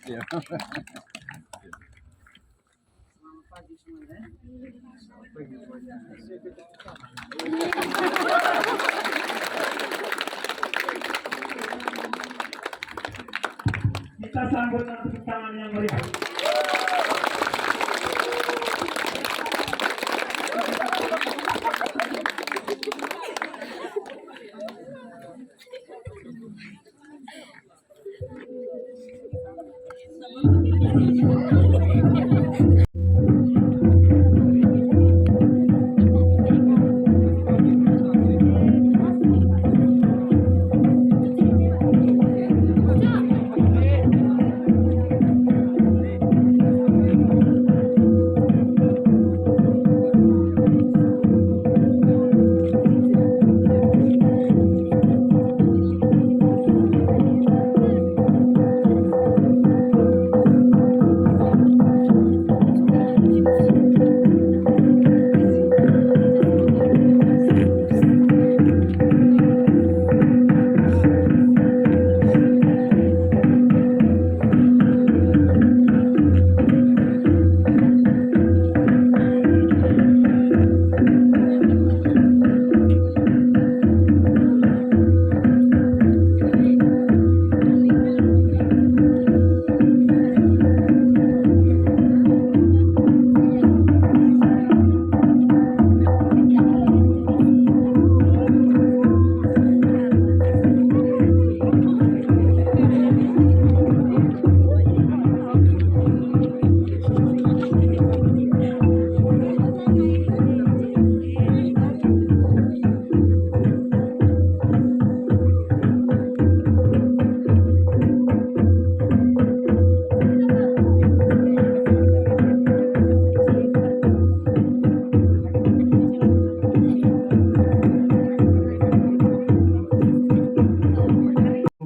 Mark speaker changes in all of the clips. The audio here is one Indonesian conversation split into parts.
Speaker 1: Ya.
Speaker 2: Selamat pagi semuanya.
Speaker 3: Kita sambut dengan tepuk tangan yang meriah.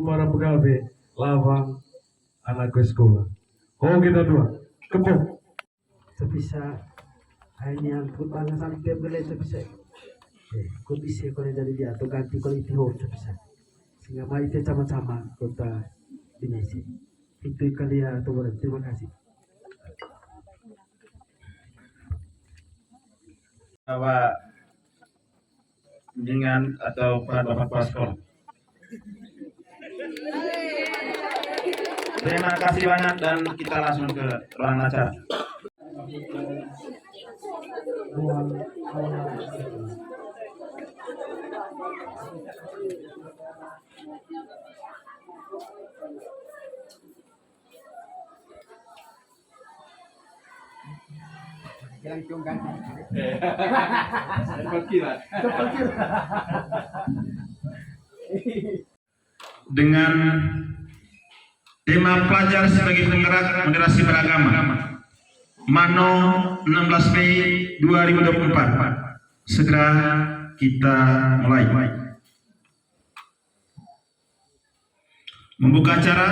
Speaker 3: Para pegawai lawang anak sekolah. Oh kita dua kepung.
Speaker 2: Bisa hanya putana sampai boleh bisa. Kau bisa kalau dari dia atau ganti kalau itu bisa. Sehingga mari kita sama-sama kota Indonesia. Itu kalian atau boleh. Terima kasih.
Speaker 1: Bapak bimbingan atau para bapak kepala sekolah. Terima kasih banyak dan kita langsung ke ruangan acara. Dengan tema pelajar sebagai penggerak moderasi beragama Mano 16 Mei 2024. Segera kita mulai. Membuka acara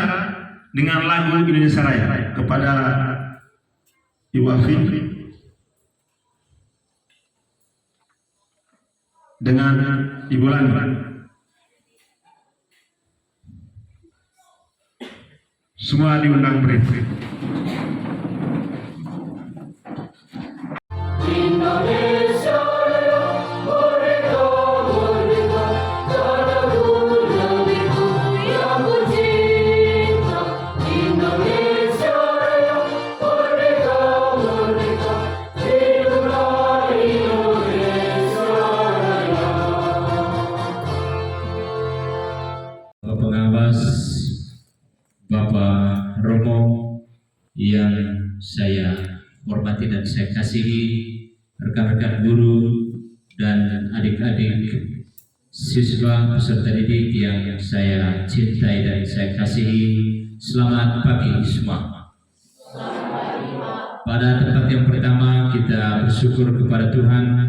Speaker 1: dengan lagu Indonesia Raya kepada Ibu Afin dengan Ibu Lani. Semua diundang brief.
Speaker 4: Indonesia Raya, merdeka, merdeka, tanah negeriku yang tercinta. Indonesia Raya, merdeka, merdeka, hiduplah Indonesia Raya.
Speaker 5: Pengawas Bapak Romo yang saya hormati dan saya kasihi, rekan-rekan guru dan adik-adik siswa peserta didik yang saya cintai dan saya kasihi, selamat pagi semua. Pada tempat yang pertama kita bersyukur kepada Tuhan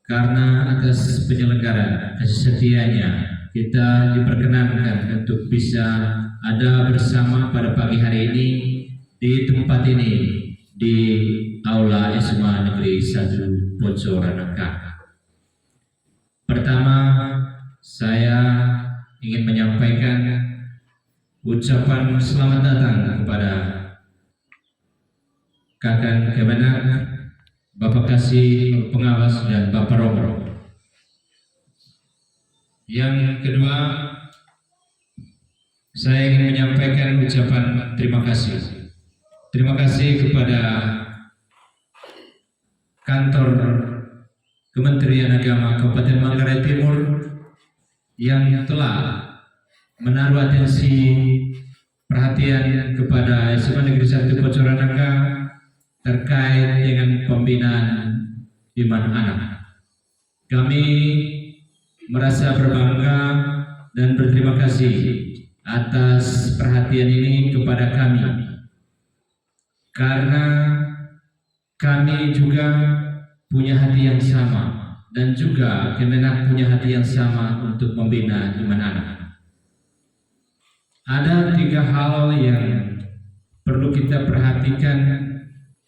Speaker 5: karena atas penyelenggara kasih setianya kita diperkenankan untuk bisa ada bersama pada pagi hari ini di tempat ini di Aula SMA Negeri 1 Pojoranangka. Pertama, saya ingin menyampaikan ucapan selamat datang kepada Kakang Kemenak, Bapak Kasih Pengawas dan Bapak Romo. Yang kedua, saya ingin menyampaikan ucapan terima kasih. Terima kasih kepada kantor Kementerian Agama Kabupaten Manggarai Timur yang telah menaruh atensi perhatian kepada SMA Negeri 1 Pojoranangka terkait dengan pembinaan iman anak. Kami merasa berbangga dan berterima kasih atas perhatian ini kepada kami, karena kami juga punya hati yang sama dan juga Kemenak punya hati yang sama untuk membina iman anak. Ada 3 hal yang perlu kita perhatikan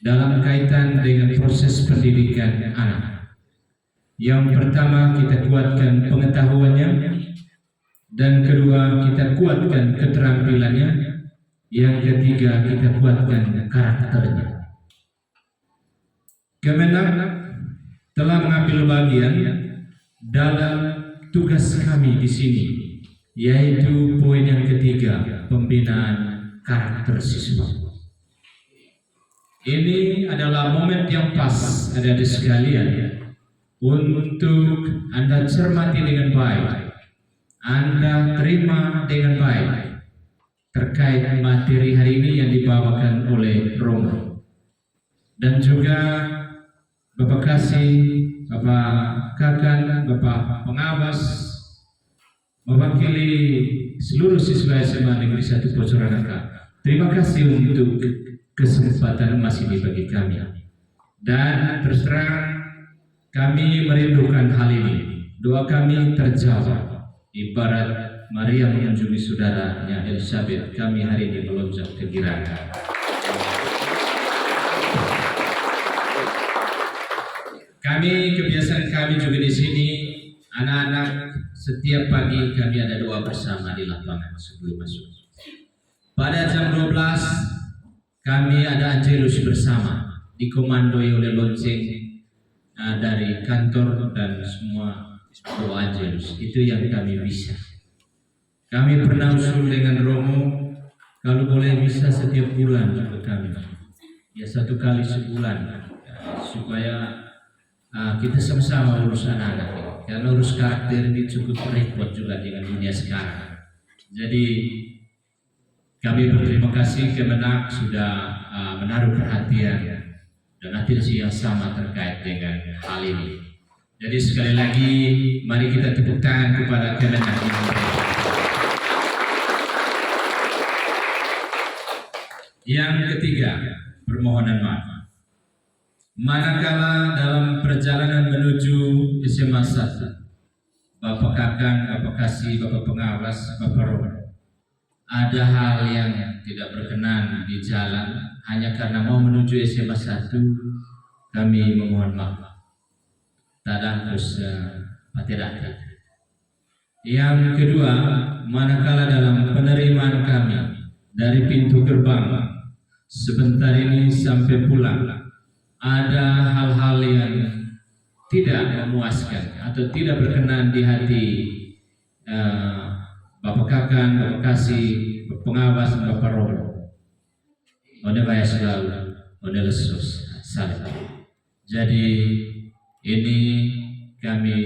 Speaker 5: dalam kaitan dengan proses pendidikan anak. Yang pertama, kita kuatkan pengetahuannya, dan kedua, kita kuatkan keterampilannya, yang ketiga, kita kuatkan karakternya. Kemenak telah mengambil bagian dalam tugas kami di sini, yaitu poin yang ketiga, pembinaan karakter siswa. Ini adalah momen yang pas, adik-adik sekalian, untuk Anda cermati dengan baik, Anda terima dengan baik terkait materi hari ini yang dibawakan oleh Romo, dan juga Bapak Kasih, Bapak Kakang, Bapak Pengawas, mewakili seluruh siswa SMA Negeri 1 Pojoranangka. Terima kasih untuk kesempatan emas ini bagi kami. Dan terus terang kami merindukan hal ini. Doa kami terjawab. Ibarat Maria mengunjungi saudaranya Elizabeth, kami hari ini melonjak kegembiraan. Kebiasaan kami juga di sini, anak-anak setiap pagi kami ada doa bersama di lapangan sebelum masuk. Pada jam 12 kami ada angelus bersama, dikomandoi oleh lonceng dari kantor dan semua doa angelus. Itu yang kami bisa. Kami pernah usul dengan Romo, kalau boleh bisa setiap bulan juga kami, ya 1 kali sebulan, supaya kita sama-sama urus anak-anak ini. Karena urus karakter ini cukup repot juga dengan dunia sekarang. Jadi kami berterima kasih Kemenak sudah menaruh perhatian dan atensi yang sama terkait dengan hal ini. Jadi sekali lagi mari kita tepuk tangan kepada Kemenak ini. Yang ketiga, permohonan maaf. Manakala dalam perjalanan menuju SMA 1, Bapak Kakang, Bapak Kasih, Bapak Pengawas, Bapak Romo, ada hal yang tidak berkenan di jalan hanya karena mau menuju SMA 1, kami memohon maaf. Tidak harus tidak. Yang kedua, manakala dalam penerimaan kami dari pintu gerbang sebentar ini sampai pulang, ada hal-hal yang tidak memuaskan atau tidak berkenan di hati Bapak Kakang, Bapak Kasih, Bapak Pengawas, Bapak Romo. Ode bayar selalu, ode lesus, salah. Jadi ini kami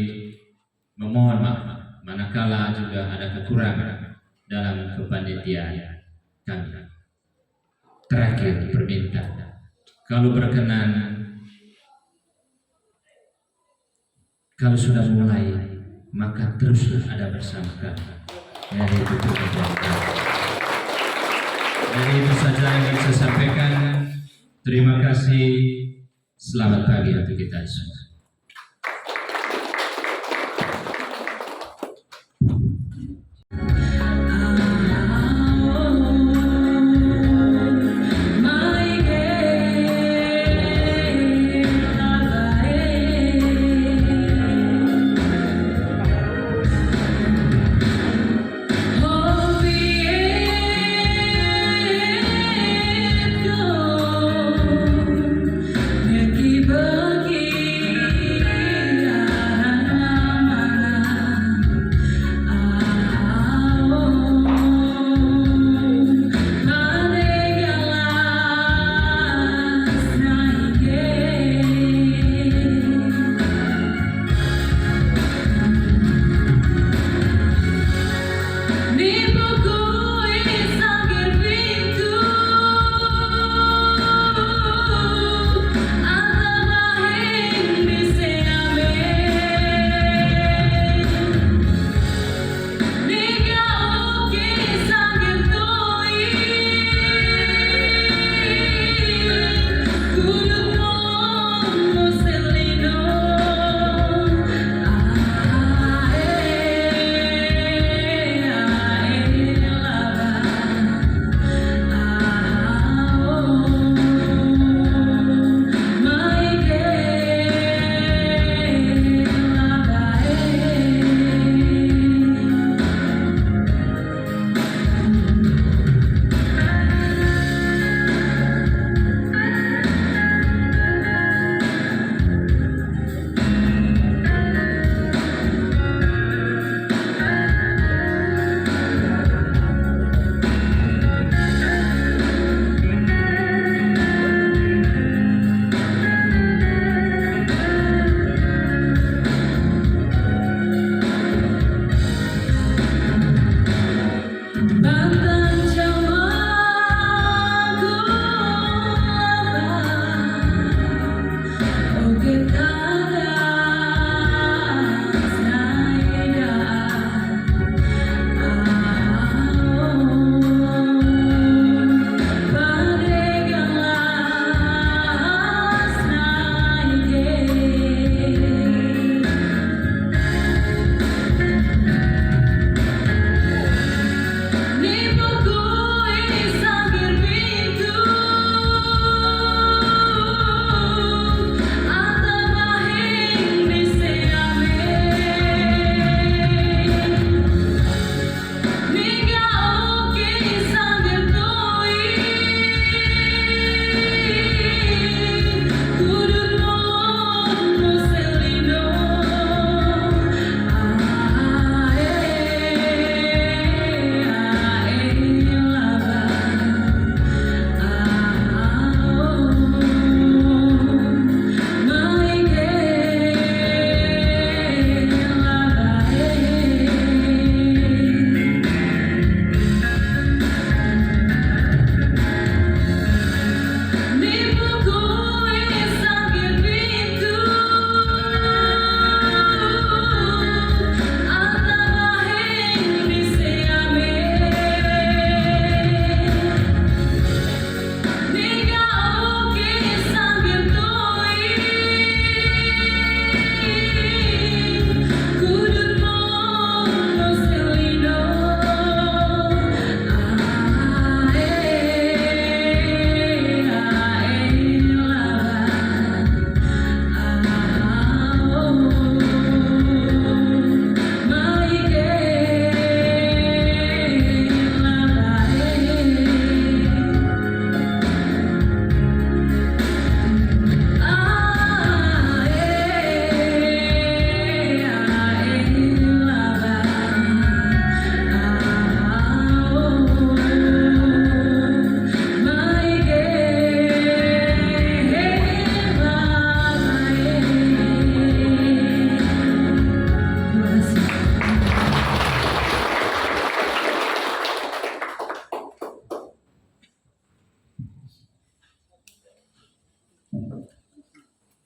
Speaker 5: memohon maaf manakala juga ada kekurangan dalam kepanitiaan kami. Terakhir permintaan, kalau berkenan, kalau sudah mulai, maka teruslah ada bersama kami. Jadi itu saja yang ingin saya sampaikan. Terima kasih. Selamat pagi untuk kita semua.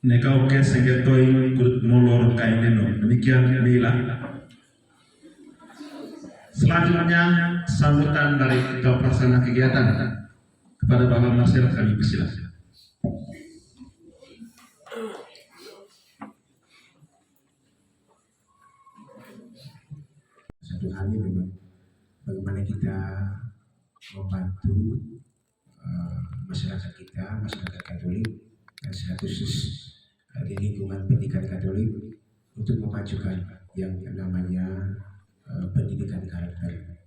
Speaker 1: Nekau ke sengetoi kurut molor kaineno. Demikian Mila. Selanjutnya sambutan dari ketua pelaksana kegiatan kepada Bapak Marcel kami persilahkan.
Speaker 6: mari kita membantu masyarakat kita, masyarakat Katolik, dan secara khusus di lingkungan pendidikan Katolik untuk memajukan yang namanya pendidikan karakter.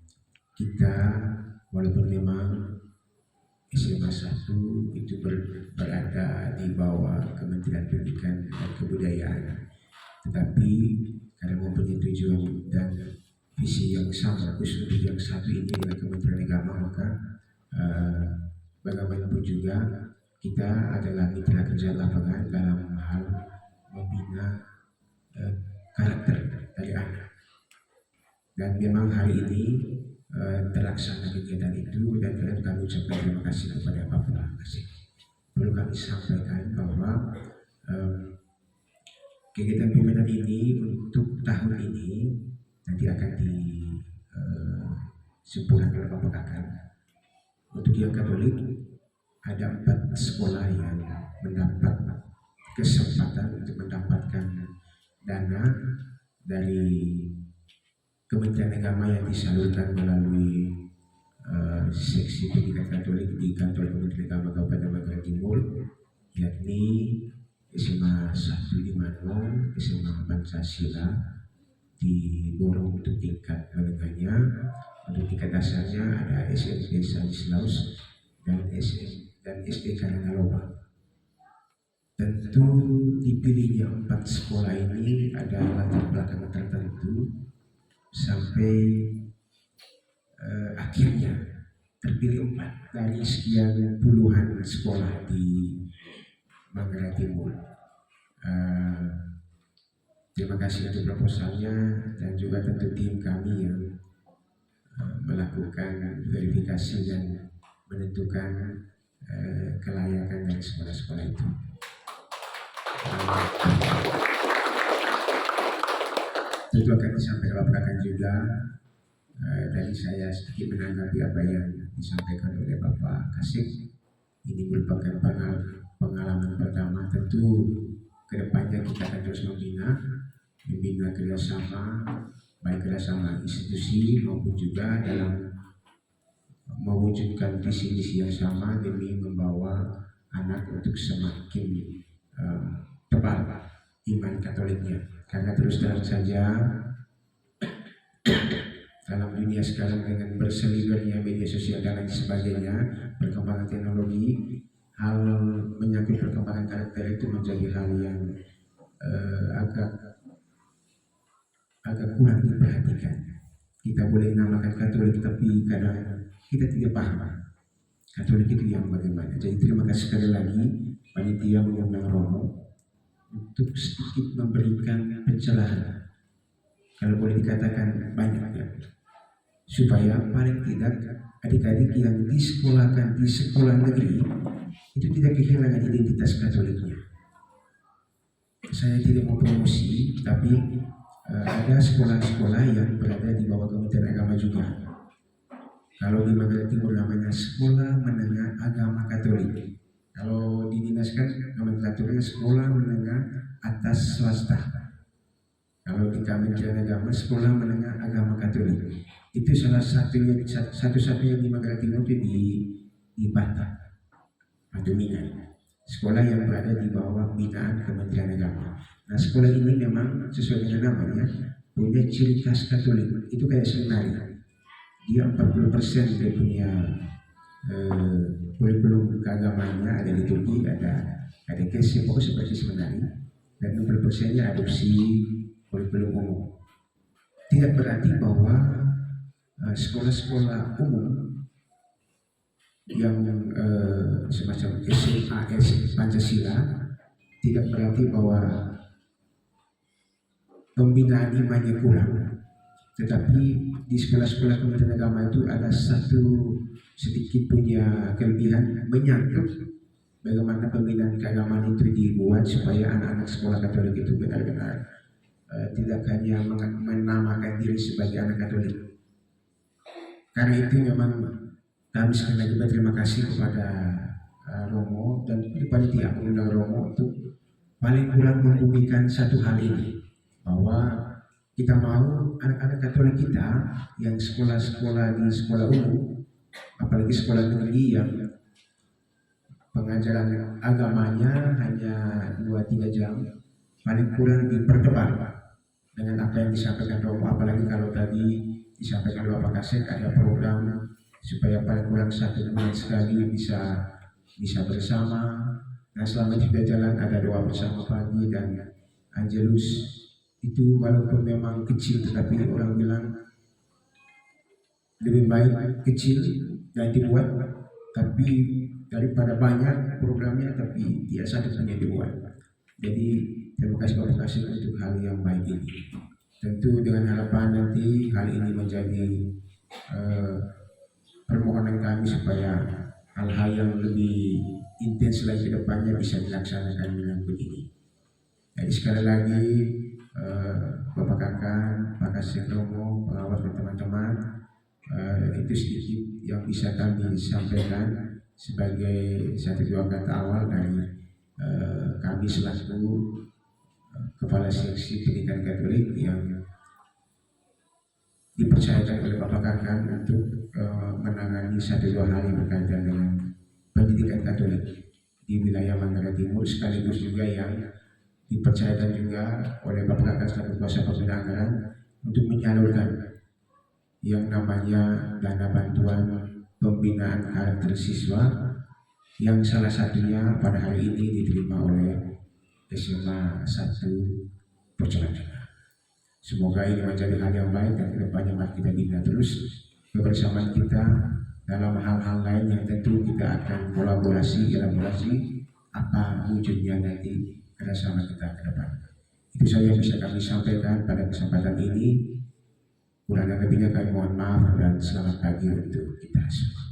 Speaker 6: Kita walaupun memang SMA 1 itu berada di bawah Kementerian Pendidikan dan Kebudayaan, tetapi karena mempunyai tujuan dan visi yang sama, khusus untuk yang satu ini dengan Kementerian Agama, maka bagaimanapun juga kita adalah mitra kerja lapangan dalam hal membina karakter dari anak. Dan memang hari ini terlaksana kegiatan itu, dan kami ucapkan terima kasih kepada Bapak Kasih. Perlu kami sampaikan bahwa kegiatan pembinaan ini untuk tahun ini nanti akan disempurnakan oleh Bapak Kakak. Untuk yang Katolik ada 4 sekolah yang mendapat kesempatan untuk mendapatkan dana dari Kementerian Agama yang disalurkan melalui seksi pendidikan Katolik di kantor Kementerian Agama Kabupaten Manggarai Timur, yakni SMA 1 di Manong, SMA Pancasila di Borong untuk tingkat menengahnya. Untuk tingkat dasarnya ada SMP Stanislaus dan SD Karangaloba. Tentu dipilihnya 4 sekolah ini ada latar belakang tertentu sampai akhirnya terpilih 4 dari sekian puluhan sekolah di Manggarai Timur. Terima kasih untuk proposalnya, dan juga tentu tim kami yang melakukan verifikasi dan menentukan kelayakan dari sekolah-sekolah itu. Tentu akan disampaikan Bapak juga. Tadi saya sedikit menanggapi apa yang disampaikan oleh Bapak Kasih. Ini merupakan pengalaman pertama. Tentu kedepannya kita akan terus membina kerjasama, baik kerjasama institusi maupun juga dalam mewujudkan visi-misi yang sama demi membawa anak untuk semakin tebal iman Katoliknya. Karena terus terang saja dalam dunia sekarang dengan berseliwernya media sosial dan lain sebagainya, perkembangan teknologi, hal menyangkut perkembangan karakter itu menjadi hal yang agak kurang diperhatikan. Kita boleh namakan Katolik, tapi kadang kita tidak paham Katolik itu yang bagaimana. Jadi terima kasih sekali lagi panitia mengundang Romo untuk sedikit memberikan pencerahan, kalau boleh dikatakan banyak ya, supaya paling tidak adik-adik yang disekolahkan di sekolah negeri itu tidak kehilangan identitas Katoliknya. Saya tidak mau promosi, tapi ada sekolah-sekolah yang berada di bawah Kementerian Agama juga. Kalau di Manggarai Timur namanya Sekolah Menengah Agama Katolik. Kalau didinaskan nomenklaturnya Sekolah Menengah Atas Swasta. Kalau di Kementerian Agama Sekolah Menengah Agama Katolik. Itu salah satu-satunya di Manggarai Timur itu di Batam atau Minang. Sekolah yang berada di bawah binaan Kementerian Agama. Nah, sekolah ini memang sesuai dengan namanya punya ciri khas Katolik. Itu kayak seminari. Dia 40% dia punya kurikulum keagamaannya, ada liturgi, ada katekesi, pokoknya seperti seminari. Dan 60%-nya adopsi kurikulum umum. Tidak berarti bahwa sekolah-sekolah umum yang semacam SAS Pancasila tidak berarti bahwa pembinaan imannya kurang, tetapi di sekolah-sekolah Kementerian Agama itu ada satu sedikit punya kelebihan menyangkut bagaimana pembinaan keagamaan itu dibuat supaya anak-anak sekolah Katolik itu benar-benar tidak hanya menamakan diri sebagai anak Katolik. Karena itu memang kami sekali lagi berterima kasih kepada Romo dan panitia mengundang Romo untuk paling kurang membumikan satu hal ini, bahwa kita mau anak-anak Katolik kita yang sekolah-sekolah di sekolah umum, apalagi sekolah negeri yang pengajaran agamanya hanya 2-3 jam, paling kurang dipertebal dengan apa yang disampaikan Romo. Apalagi kalau tadi disampaikan Bapak Kasek ada program supaya paling kurang 1 bulan sekali bisa bersama. Nah, selama itu jalan ada doa bersama pagi dan Angelus. Itu walaupun memang kecil, tetapi orang bilang lebih baik kecil dan dibuat, tapi daripada banyak programnya tapi dia satu saja dibuat. Jadi terima kasih Bapak Kasih untuk hal yang baik ini. Tentu dengan harapan nanti hal ini menjadi permohonan kami supaya hal-hal yang lebih intens lagi ke depannya bisa dilaksanakan dengan begini. Jadi sekali lagi Bapak Kakak, Pak Kasih Romo, pengawas dan teman-teman, itu sedikit yang bisa kami sampaikan sebagai 1-2 kata awal dari kami selaku Kepala Seksi Pendidikan Katolik yang dipercayakan oleh Bapak Kakak untuk menangani 1-2 hal yang berkaitan dengan pendidikan Katolik di wilayah Manggarai Timur, sekaligus juga yang dipercayakan juga oleh Bapak Kakak selaku kuasa pembina anggaran untuk menyalurkan yang namanya dana bantuan pembinaan karakter siswa yang salah satunya pada hari ini diterima oleh SMA 1 Pojolanjono. Semoga ini menjadi hal yang baik dan kedepannya mari kita bina terus kebersamaan kita dalam hal-hal lain yang tentu kita akan elaborasi apa wujudnya nanti kerjasama kita ke depan. Itu saja yang bisa kami sampaikan pada kesempatan ini. Kurang lebihnya kami mohon maaf dan selamat pagi untuk kita semua.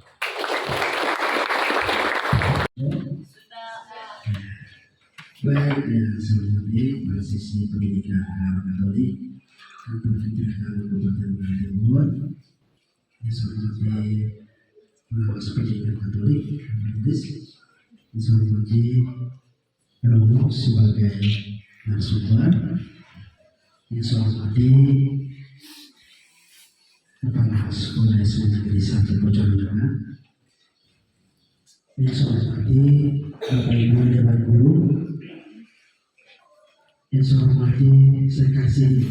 Speaker 7: Baik, yang saya hormati mahasiswa pendidikan agama Katolik Kantor Pendidikan Kabupaten Manggarai Timur, yang saya hormati pengawas pendidikan Katolik Majelis, yang saya hormati Romo sebagai narasumber, yang saya hormati Kepala Sekolah SMA Negeri 1 Pojolanjono, yang saya hormati Bapak Ibu Dewan Guru, yang saya hormati sekasi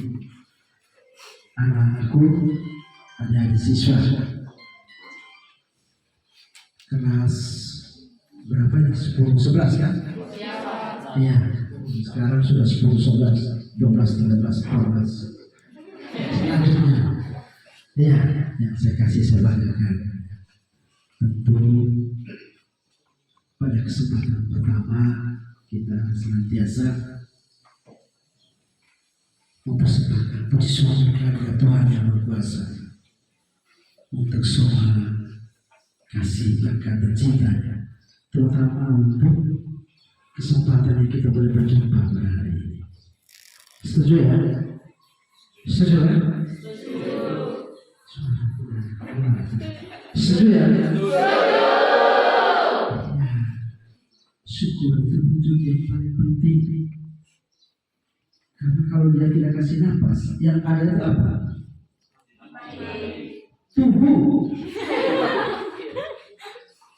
Speaker 7: anak-anakku, adik-adik siswa kelas berapa ini? 10-11 kan? Iya, sekarang sudah 10-11, 12-13, 14. Selanjutnya, ya, yang saya kasih saya banggakan tentu pada kesempatan pertama kita senantiasa mempersembahkan puji syukur kepada Tuhan yang Maha Kuasa untuk semua kasih, berkat dan cintanya, terutama untuk kesempatan yang kita boleh berjumpa pada hari ini. Setuju ya? Setuju ya? Setuju ya? Syukur itu wujud yang paling penting. Karena kalau dia tidak kasih nafas, yang ada itu apa? Tubuh.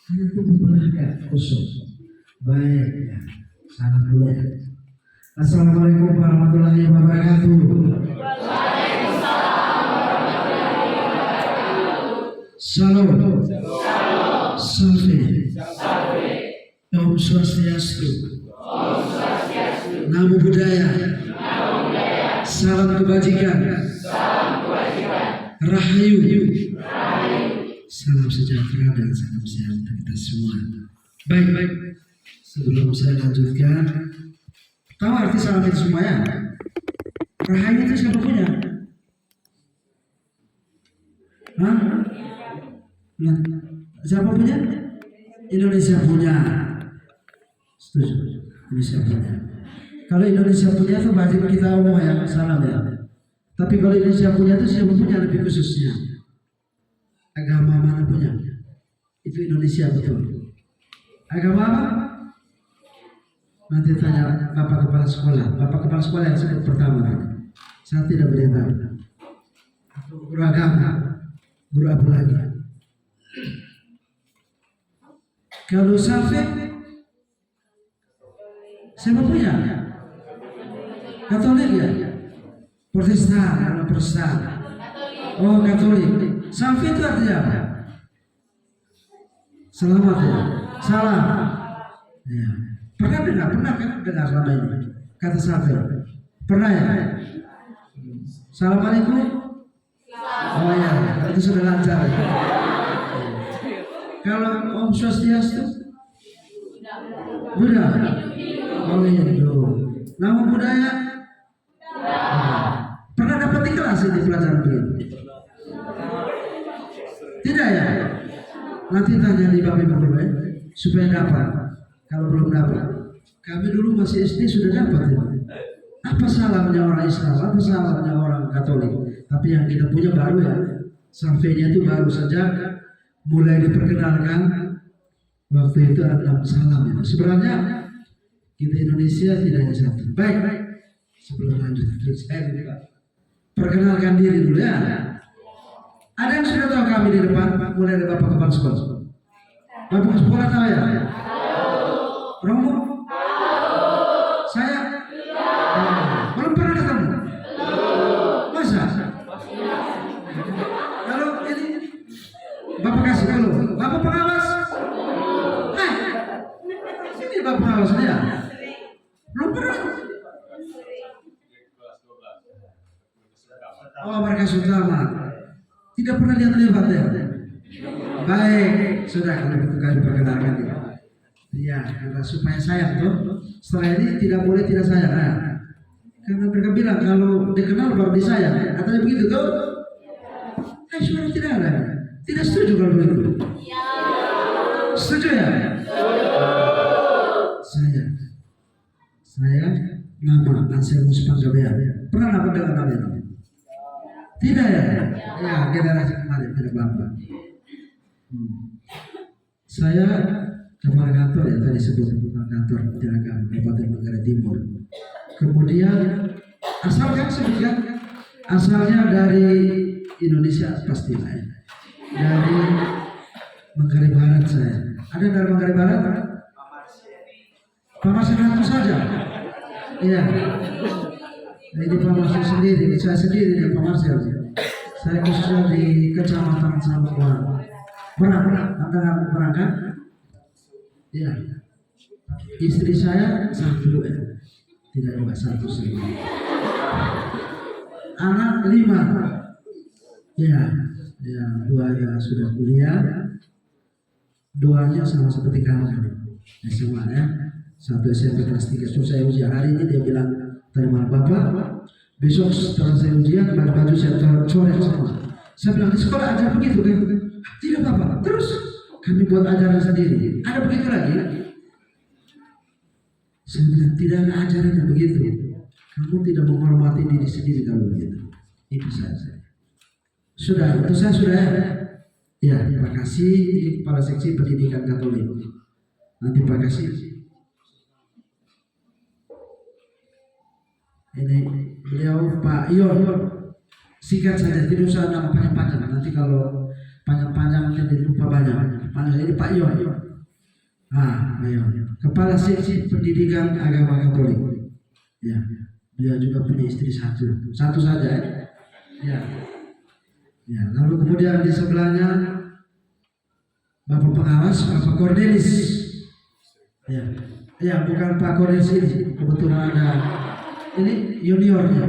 Speaker 7: Karena tubuh berharga kosong. Baik, ya. Salam dulu ya. Assalamualaikum warahmatullahi wabarakatuh. Salam. Salve. Om Swastiastu. Namo Buddhaya. Salam kebajikan. Rahayu. Salam sejahtera dan salam sehat untuk kita semua. Baik. Sebelum saya lanjutkan, tahu arti salam itu semua ya? Rahayu itu siapa punya? Hah? Nah, siapa punya? Indonesia punya. Setuju? Indonesia punya. Kalau Indonesia punya itu wajib kita omong ya, salam ya. Tapi kalau Indonesia punya itu siapa punya lebih khususnya? Agama mana punya? Itu Indonesia betul. Agama apa? Nanti tanya Bapak Kepala Sekolah. Bapak Kepala Sekolah yang sebut pertama tadi. Saya tidak boleh tahu. Guru agama, guru apa lagi? Kalau sampai siapa punya? Katolik ya? Protestan, Protestan. Oh, Katolik. Sampai itu artinya apa? Selamat ya, salam. Ya. Pernah dengar kan selama ini kata sampai? Pernah ya? Assalamualaikum. Oh ya, itu sudah lancar. Ya. Kalau Om Swastiastu, Buddha. Oh Hindu. Nama budaya? Pernah dapat di kelas ini pelajaran begini? Tidak ya? Nanti tanya di Bapak Ibu ya, supaya dapat. Kalau belum dapat, kami dulu masih SD sudah dapat ya. Apa salahnya orang Islam? Apa salahnya orang Katolik? Tapi yang kita punya baru ya, sampainya itu baru saja mulai diperkenalkan. Waktu itu ada salam itu. Sebenarnya kita Indonesia tidak hanya satu. Baik. Sebelum lanjut, saya perkenalkan diri dulu ya. Ada yang sudah tahu kami di depan, mulai dari Bapak Kepala Sekolah. Bapak Sekolah tahu ya? Romo? Saya? Belum pernah ketemu? Masa? Lalu ini Bapak kasih kalau Bapak pengawas? Ini Bapak pengawas dia? Belum pernah? Oh, mereka utama. Tidak pernah lihat lewat ya? Baik, sudah kalau begitu kali perkenalkan ya. Ya, karena supaya sayang tuh. Setelah ini tidak boleh tidak sayang ya. Karena mereka bilang kalau dikenal baru disayang. Katanya begitu tuh? Suara tidak ada. Tidak setuju kalau begitu? Setuju ya? Saya nama Anselmus Panggabean. Pernah dapat dengar nama itu? Tidak ya? Ya, generasi kemarin tidak bangga. Saya kepala kantor ya, tadi sebut kepala kantor Tiraga Kabupaten Manggarai Timur. Kemudian asalnya dari Indonesia pastilah ya. Dari Manggarai Barat saya. Ada dari Manggarai Barat? Pak Marsel saja. Iya. Ini Pak Marsel sendiri, saya sendiri dan Pak Marsel. Saya khususnya di Kecamatan Samuan. Pernah kan? Iya. Istri saya satu ya. Tidak juga satu sih. Anak 5. Ya, 2 ya sudah kuliah. 2-nya sama seperti kamu. SMA ya. 1 SMP kelas 3. Saya ujian hari ini dia bilang terima Bapak. Besok setelah saya ujian baju saya coret semua. Saya bilang di sekolah ajar begitu kan? Tidak Bapak. Terus kami buat ajaran sendiri. Ada begitu lagi? Saya bilang tidak ada ajaran yang begitu. Kamu tidak menghormati diri sendiri kalau begitu. Itu saja. Sudah, itu saya sudah ya. Ya, terima kasih Kepala Seksi Pendidikan Katolik. Nanti Pak kasih. Ini beliau Pak Ion. Singkat saja, tidak usah nama panjang-panjang. Nanti kalau panjang-panjang nanti lupa banyak. Panjang ini Pak Ion. Ayo. Kepala Seksi Pendidikan Agama Katolik. Ya, dia juga punya istri satu saja ya. Ya, lalu kemudian di sebelahnya Bapak pengawas Bapak Cornelis. Ya, bukan Pak Cornelis ini. Kebetulan ada ini juniornya,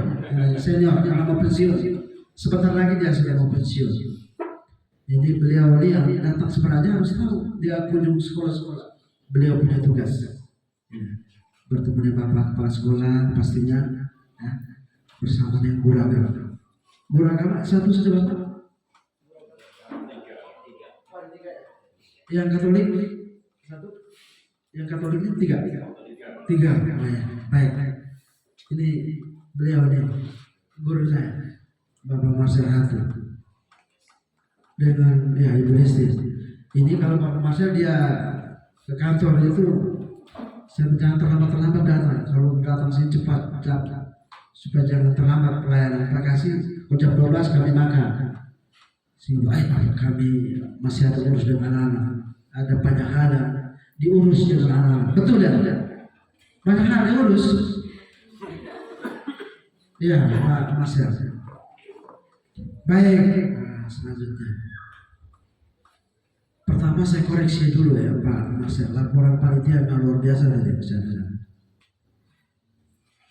Speaker 7: senior yang mau pensiun. Sebentar lagi dia sudah mau pensiun. Jadi beliau ini yang datang sebenarnya harus tahu dia kunjung sekolah-sekolah. Beliau punya tugas bertemu dengan Bapak Kepala Sekolah pastinya ya, bersama dengan guru agama. Guru agama satu saja Bapak. Yang Katolik satu. Yang Katolik ini 3. 3. Baik. Ini beliau ini guru saya Bapak Marsel Hatu dengan ya Ibu Lesti. Ini kalau Bapak Marsel dia ke kantor itu saya jangan terlambat datang. Kalau datang sini cepat supaya jangan terlambat pelayanan. Pak kasih jam 12 kami makan. Sehingga Pak kami masih ada urus dengan anak, ada banyak hal yang diurus dengan anak. Betul ya? Banyak hal diurus. Iya, Pak Marcel. Baik, selanjutnya. Pertama saya koreksi dulu ya Pak Marcel, laporan panitia yang luar biasa tadi misalnya.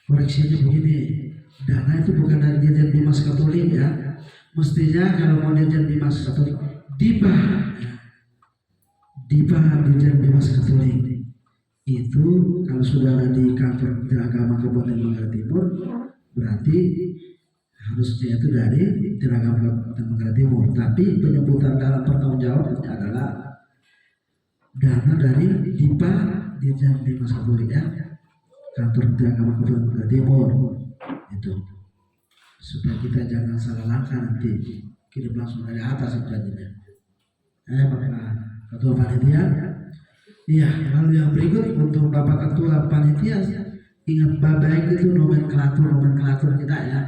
Speaker 7: Koreksinya begini, dana itu bukan dari Dirjen Bimas Katolik ya. Mestinya kalau mau Dirjen Bimas Katolik, DIPA Dirjen Bimas Katolik itu kalau saudara di kantor Kementerian Agama Kabupaten Manggarai Timur, berarti harusnya itu dari Kementerian Agama Kabupaten Manggarai Timur. Tapi penyebutan dalam pertanggungjawabannya adalah dana dari DIPA Dirjen Bimas Katolik ya, kantor Kementerian Agama Kabupaten Manggarai Timur itu, supaya kita jangan salah langkah nanti kirim langsung dari atas jadinya. Bapak Ketua Panitia. Iya, lalu yang berikut untuk Bapak Ketua Panitia, ingat baik itu nomenklatur kita ya.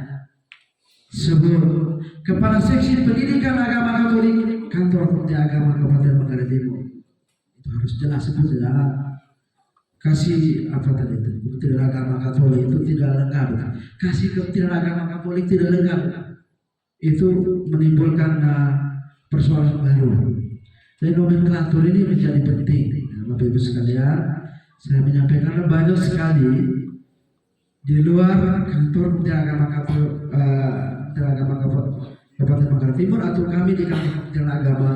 Speaker 7: Sebelum Kepala Seksi Pendidikan Agama Katolik Kantor Kementerian Agama Kabupaten Manggarai Timur, itu harus jelas itu jangan kasih apa tadi itu Kementerian Agama Katolik itu tidak lengkap. Kasih Kementerian Agama Katolik tidak lengkap, itu menimbulkan persoalan baru. Jadi nomenklatur ini menjadi penting. Bapak Ibu sekalian, saya menyampaikan banyak sekali di luar kantor Kementerian Agama Kabupaten Manggarai Timur atau kami di kantor Kementerian Agama,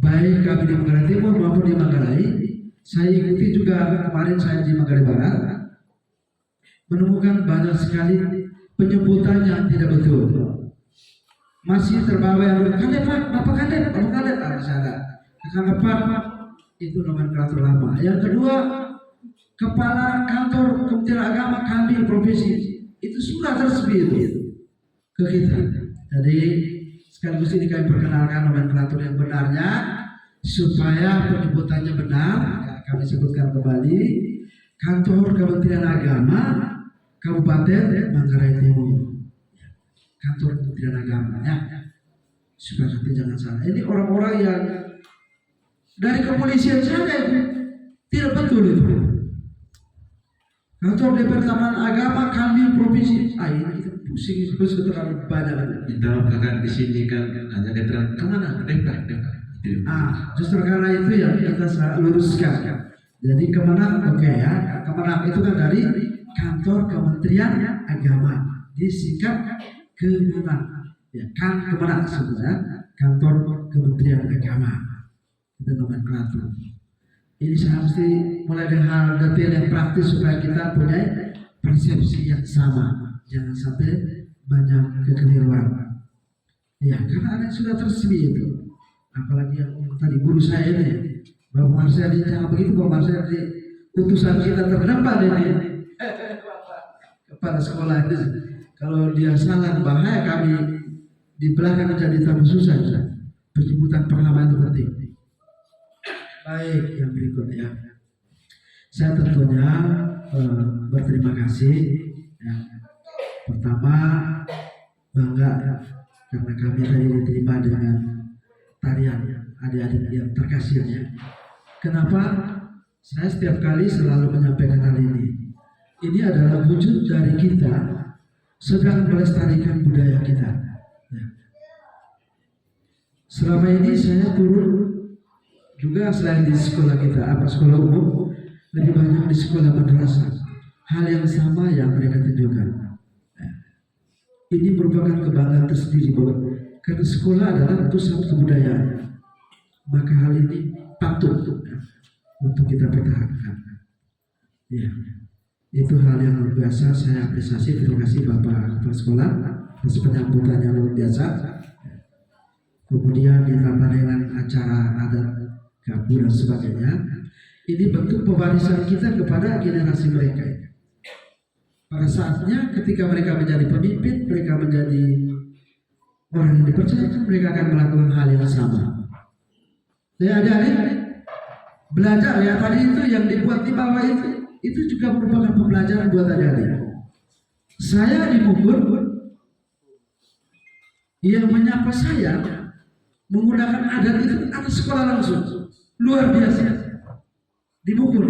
Speaker 7: baik kami di Manggarai Timur maupun di Manggarai. Saya ikuti juga kemarin saya di Manggarai Barat, menemukan banyak sekali penyebutan yang tidak betul. Masih terbawa yang Kadep Pak, Bapak Kadep, masih ada. Kadep Pak, itu nomenklatur lama. Yang kedua, Kepala Kantor Kementerian Agama kami provinsi, itu sudah resmi itu ke kita. Jadi sekaligus ini kami perkenalkan nomenklatur yang benarnya supaya penyebutannya benar. Ya, kami sebutkan kembali Kantor Kementerian Agama Kabupaten Manggarai Timur. Kantor Kementerian Agama ya, supaya nanti jangan salah. Ini orang-orang yang dari kepolisian saja itu tidak betul itu. Kantor Departemen Agama kami provinsi, ini kita pusing itu terlalu banyak.
Speaker 6: Kita bahkan di sini kan hanya keterangan kemana? Dekat.
Speaker 7: Justru karena itu yang kita luruskan. Jadi Kemenang oke ya, Kemenang itu kan dari Kantor Kementerian Agama, disingkat Kemenang. Ya, kan Kemenang sebenarnya Kantor Kementerian Agama. Itu nomenklatur. Ini saya mesti mulai dari hal detail yang praktis supaya kita punya persepsi yang sama, jangan sampai banyak kekeliruan. Ya, karena ada yang sudah resmi itu. Apalagi yang tadi guru saya ini, Bapak Marcel ini jangan begitu, Bapak Marcel ini utusan kita terdepan ini. Kepala sekolah itu, kalau dia salah bahaya kami di belakang menjadi tambah susah. Penyebutan pertama itu penting. Baik, yang berikutnya, saya tentunya berterima kasih. Ya. Pertama, bangga karena kami tadi diterima dengan tarian adik-adik yang terkasih ya. Kenapa? Saya setiap kali selalu menyampaikan hal ini. Ini adalah wujud dari kita sedang melestarikan budaya kita. Ya. Selama ini saya turun juga selain di sekolah kita, sekolah umum, lebih banyak di sekolah madrasah. Hal yang sama yang mereka tunjukkan. Ini merupakan kebanggaan tersendiri bahwa karena sekolah adalah pusat kebudayaan. Maka hal ini patut untuk kita pertahankan. Ya, itu hal yang luar biasa. Saya apresiasi. Terima kasih Bapak Kepala Sekolah atas penyambutan yang luar biasa. Kemudian ditambah dengan acara adat gabu dan sebagainya. Ini bentuk pewarisan kita kepada generasi mereka. Pada saatnya ketika mereka menjadi pemimpin, mereka menjadi orang yang dipercaya, mereka akan melakukan hal yang sama. Ya adik-adik, belajar ya tadi itu yang dibuat di bawah itu juga merupakan pembelajaran buat adik-adik. Saya di Bogor, yang menyapa saya menggunakan adat itu anak sekolah langsung, luar biasa di Bogor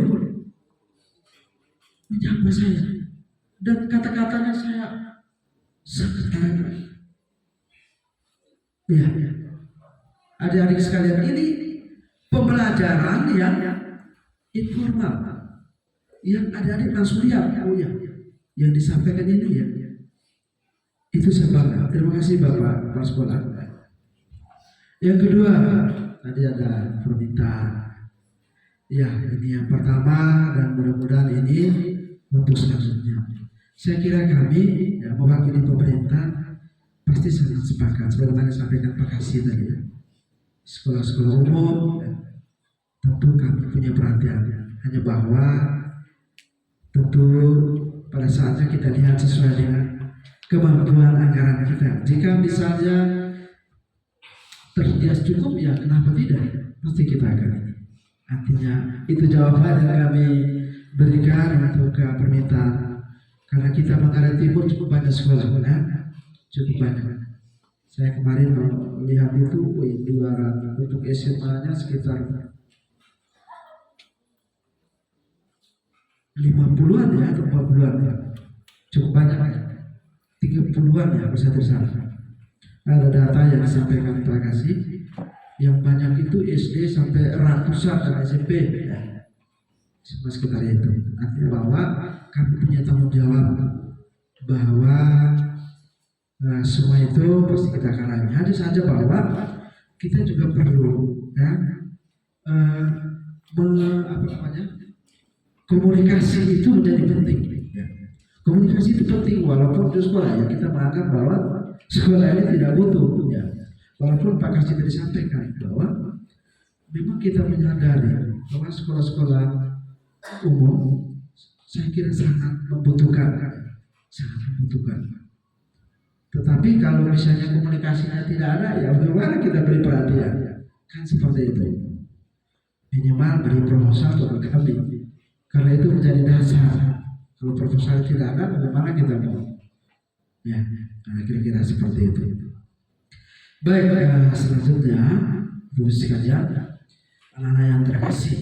Speaker 7: menyapa saya dan kata-katanya saya sangat kagum. Ya, adik-adik sekalian, ini pembelajaran yang informal, yang adik-adik langsung lihat, oh ya, yang disampaikan ini ya. Itu saya bangga. Terima kasih Bapak Kepala Sekolah. Yang kedua, tadi ada permintaan. Ya, ini yang pertama dan mudah-mudahan ini untuk selanjutnya. Saya kira kami ya, mewakili pemerintah pasti sangat sepakat. Sebagaimana disampaikan Pak Kasih tadi ya. Sekolah-sekolah umum ya, tentu kami punya perhatian. Hanya bahwa tentu pada saatnya kita lihat sesuai dengan kemampuan anggaran kita. Jika misalnya tersedia cukup, ya kenapa tidak? Pasti kita akan. Artinya itu jawaban yang kami berikan untuk permintaan. Karena kita Manggarai Timur cukup banyak sekolah, ya? Cukup banyak. Saya kemarin melihat itu 200 untuk SMA-nya sekitar 50-an ya atau 40-an ya. Cukup banyak ya. 30-an ya bisa tersangka. Ada data yang disampaikan Pak Kasih, yang banyak itu SD sampai ratusan dan SMP ya. Sekitar itu. Artinya bahwa kami punya tanggung jawab bahwa semua itu pasti kita akan lalui. Hanya saja bahwa kita juga perlu ya, komunikasi itu menjadi penting. Ya. Komunikasi itu penting walaupun di sekolah ya kita menganggap bahwa sekolah ini tidak butuh. Ya. Walaupun Pak Kasih tadi sampaikan bahwa memang kita menyadari bahwa sekolah-sekolah umum saya kira sangat membutuhkan. Tetapi kalau misalnya komunikasinya tidak ada, ya bagaimana kita beri perhatian? Kan seperti itu. Minimal beri proposal untuk kami. Karena itu menjadi dasar. Kalau proposal tidak ada, bagaimana kita mau? Ya, nah, kira-kira seperti itu. Baik, selanjutnya, Ibu sekalian, anak-anak yang terkasih,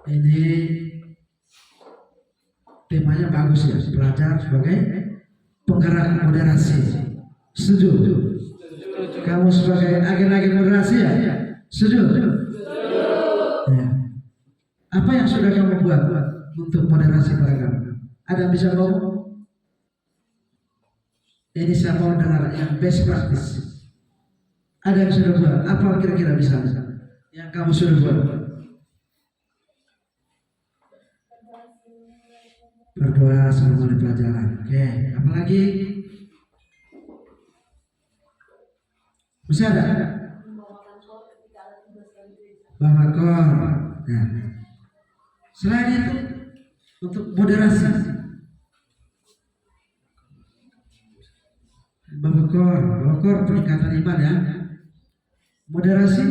Speaker 7: ini temanya bagus ya, belajar sebagai penggerak moderasi. Setuju? Kamu sebagai agen-agen moderasi ya? Setuju? Ya. Apa yang sudah kamu buat untuk moderasi pada kamu? Ada yang bisa ngomong? Ini saya mau dengar yang best practice. Ada yang sudah buat? Apa kira-kira bisa? Yang kamu sudah buat? Berdoa sebelum pelajaran. Oke, apa lagi? Bisa ada? Bawa kor. Ya. Selain itu, untuk moderasi, bawa kor peningkatan iman ya. Moderasi,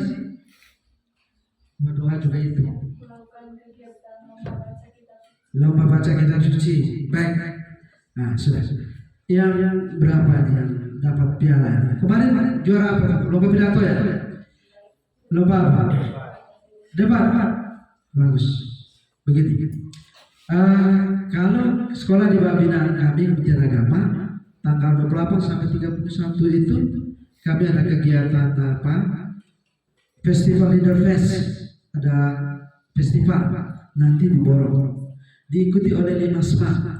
Speaker 7: berdoa juga itu. Lomba baca kitab suci. Baik. Nah, sudah. Yang berapa nih yang dapat piala? Kemarin juara apa? Lomba pidato ya? Lomba apa? Debat. Bagus. Begitu. Kalau sekolah di Babina kami Kementerian Agama tanggal 28 sampai 31 itu kami ada kegiatan apa? Festival Leader Fest. Ada festival nanti di Borong. Diikuti oleh 5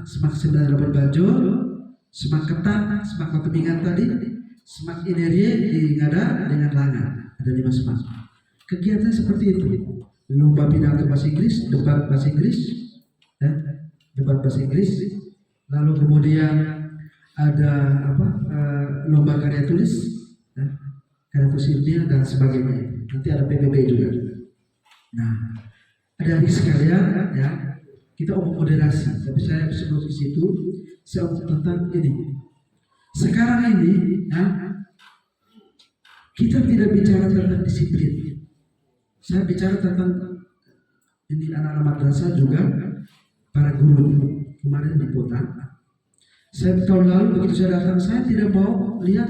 Speaker 7: semak Sendara Berbajo, semak Ketan, semak Kotemingan tadi, semak Inerie di Ngada dengan Langa. Ada 5 semak. Kegiatan seperti itu. Lomba pidato bahasa Inggris, debat bahasa Inggris, ya, debat bahasa Inggris. Lalu kemudian ada lomba karya tulis, ya, karya tulis ilmiah dan sebagainya. Nanti ada PBB juga. Nah, adik-adik sekalian, ya. Kita omong moderasi, tapi saya sebelum ke situ saya omong tentang ini. Sekarang ini, ya, kita tidak bicara tentang disiplin. Saya bicara tentang ini anak-anak madrasah juga para guru kemarin di kota. Saya tahun lalu begitu saya datang, saya tidak mau lihat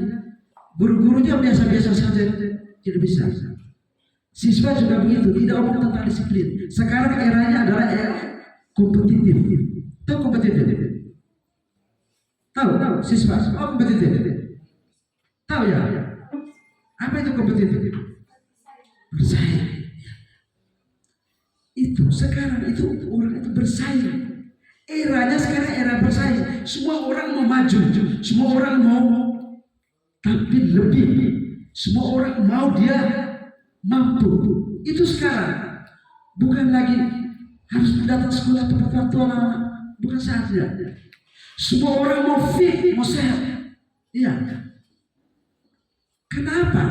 Speaker 7: guru-gurunya biasa-biasa saja, tidak bisa. Siswa juga begitu, tidak omong tentang disiplin. Sekarang eranya adalah era kompetitif. Tahu kompetitif? Tahu? Siswa, kompetitif. Tahu ya? Apa itu kompetitif? Bersaing. Itu sekarang itu orang itu bersaing. Eranya sekarang era bersaing. Semua orang mau maju, semua orang mau tampil lebih, semua orang mau dia mampu. Itu sekarang. Bukan lagi harus datang sekolah tepat waktu anak-anak. Bukan saja. Semua orang mau fit, mau sehat. Iya. Kenapa?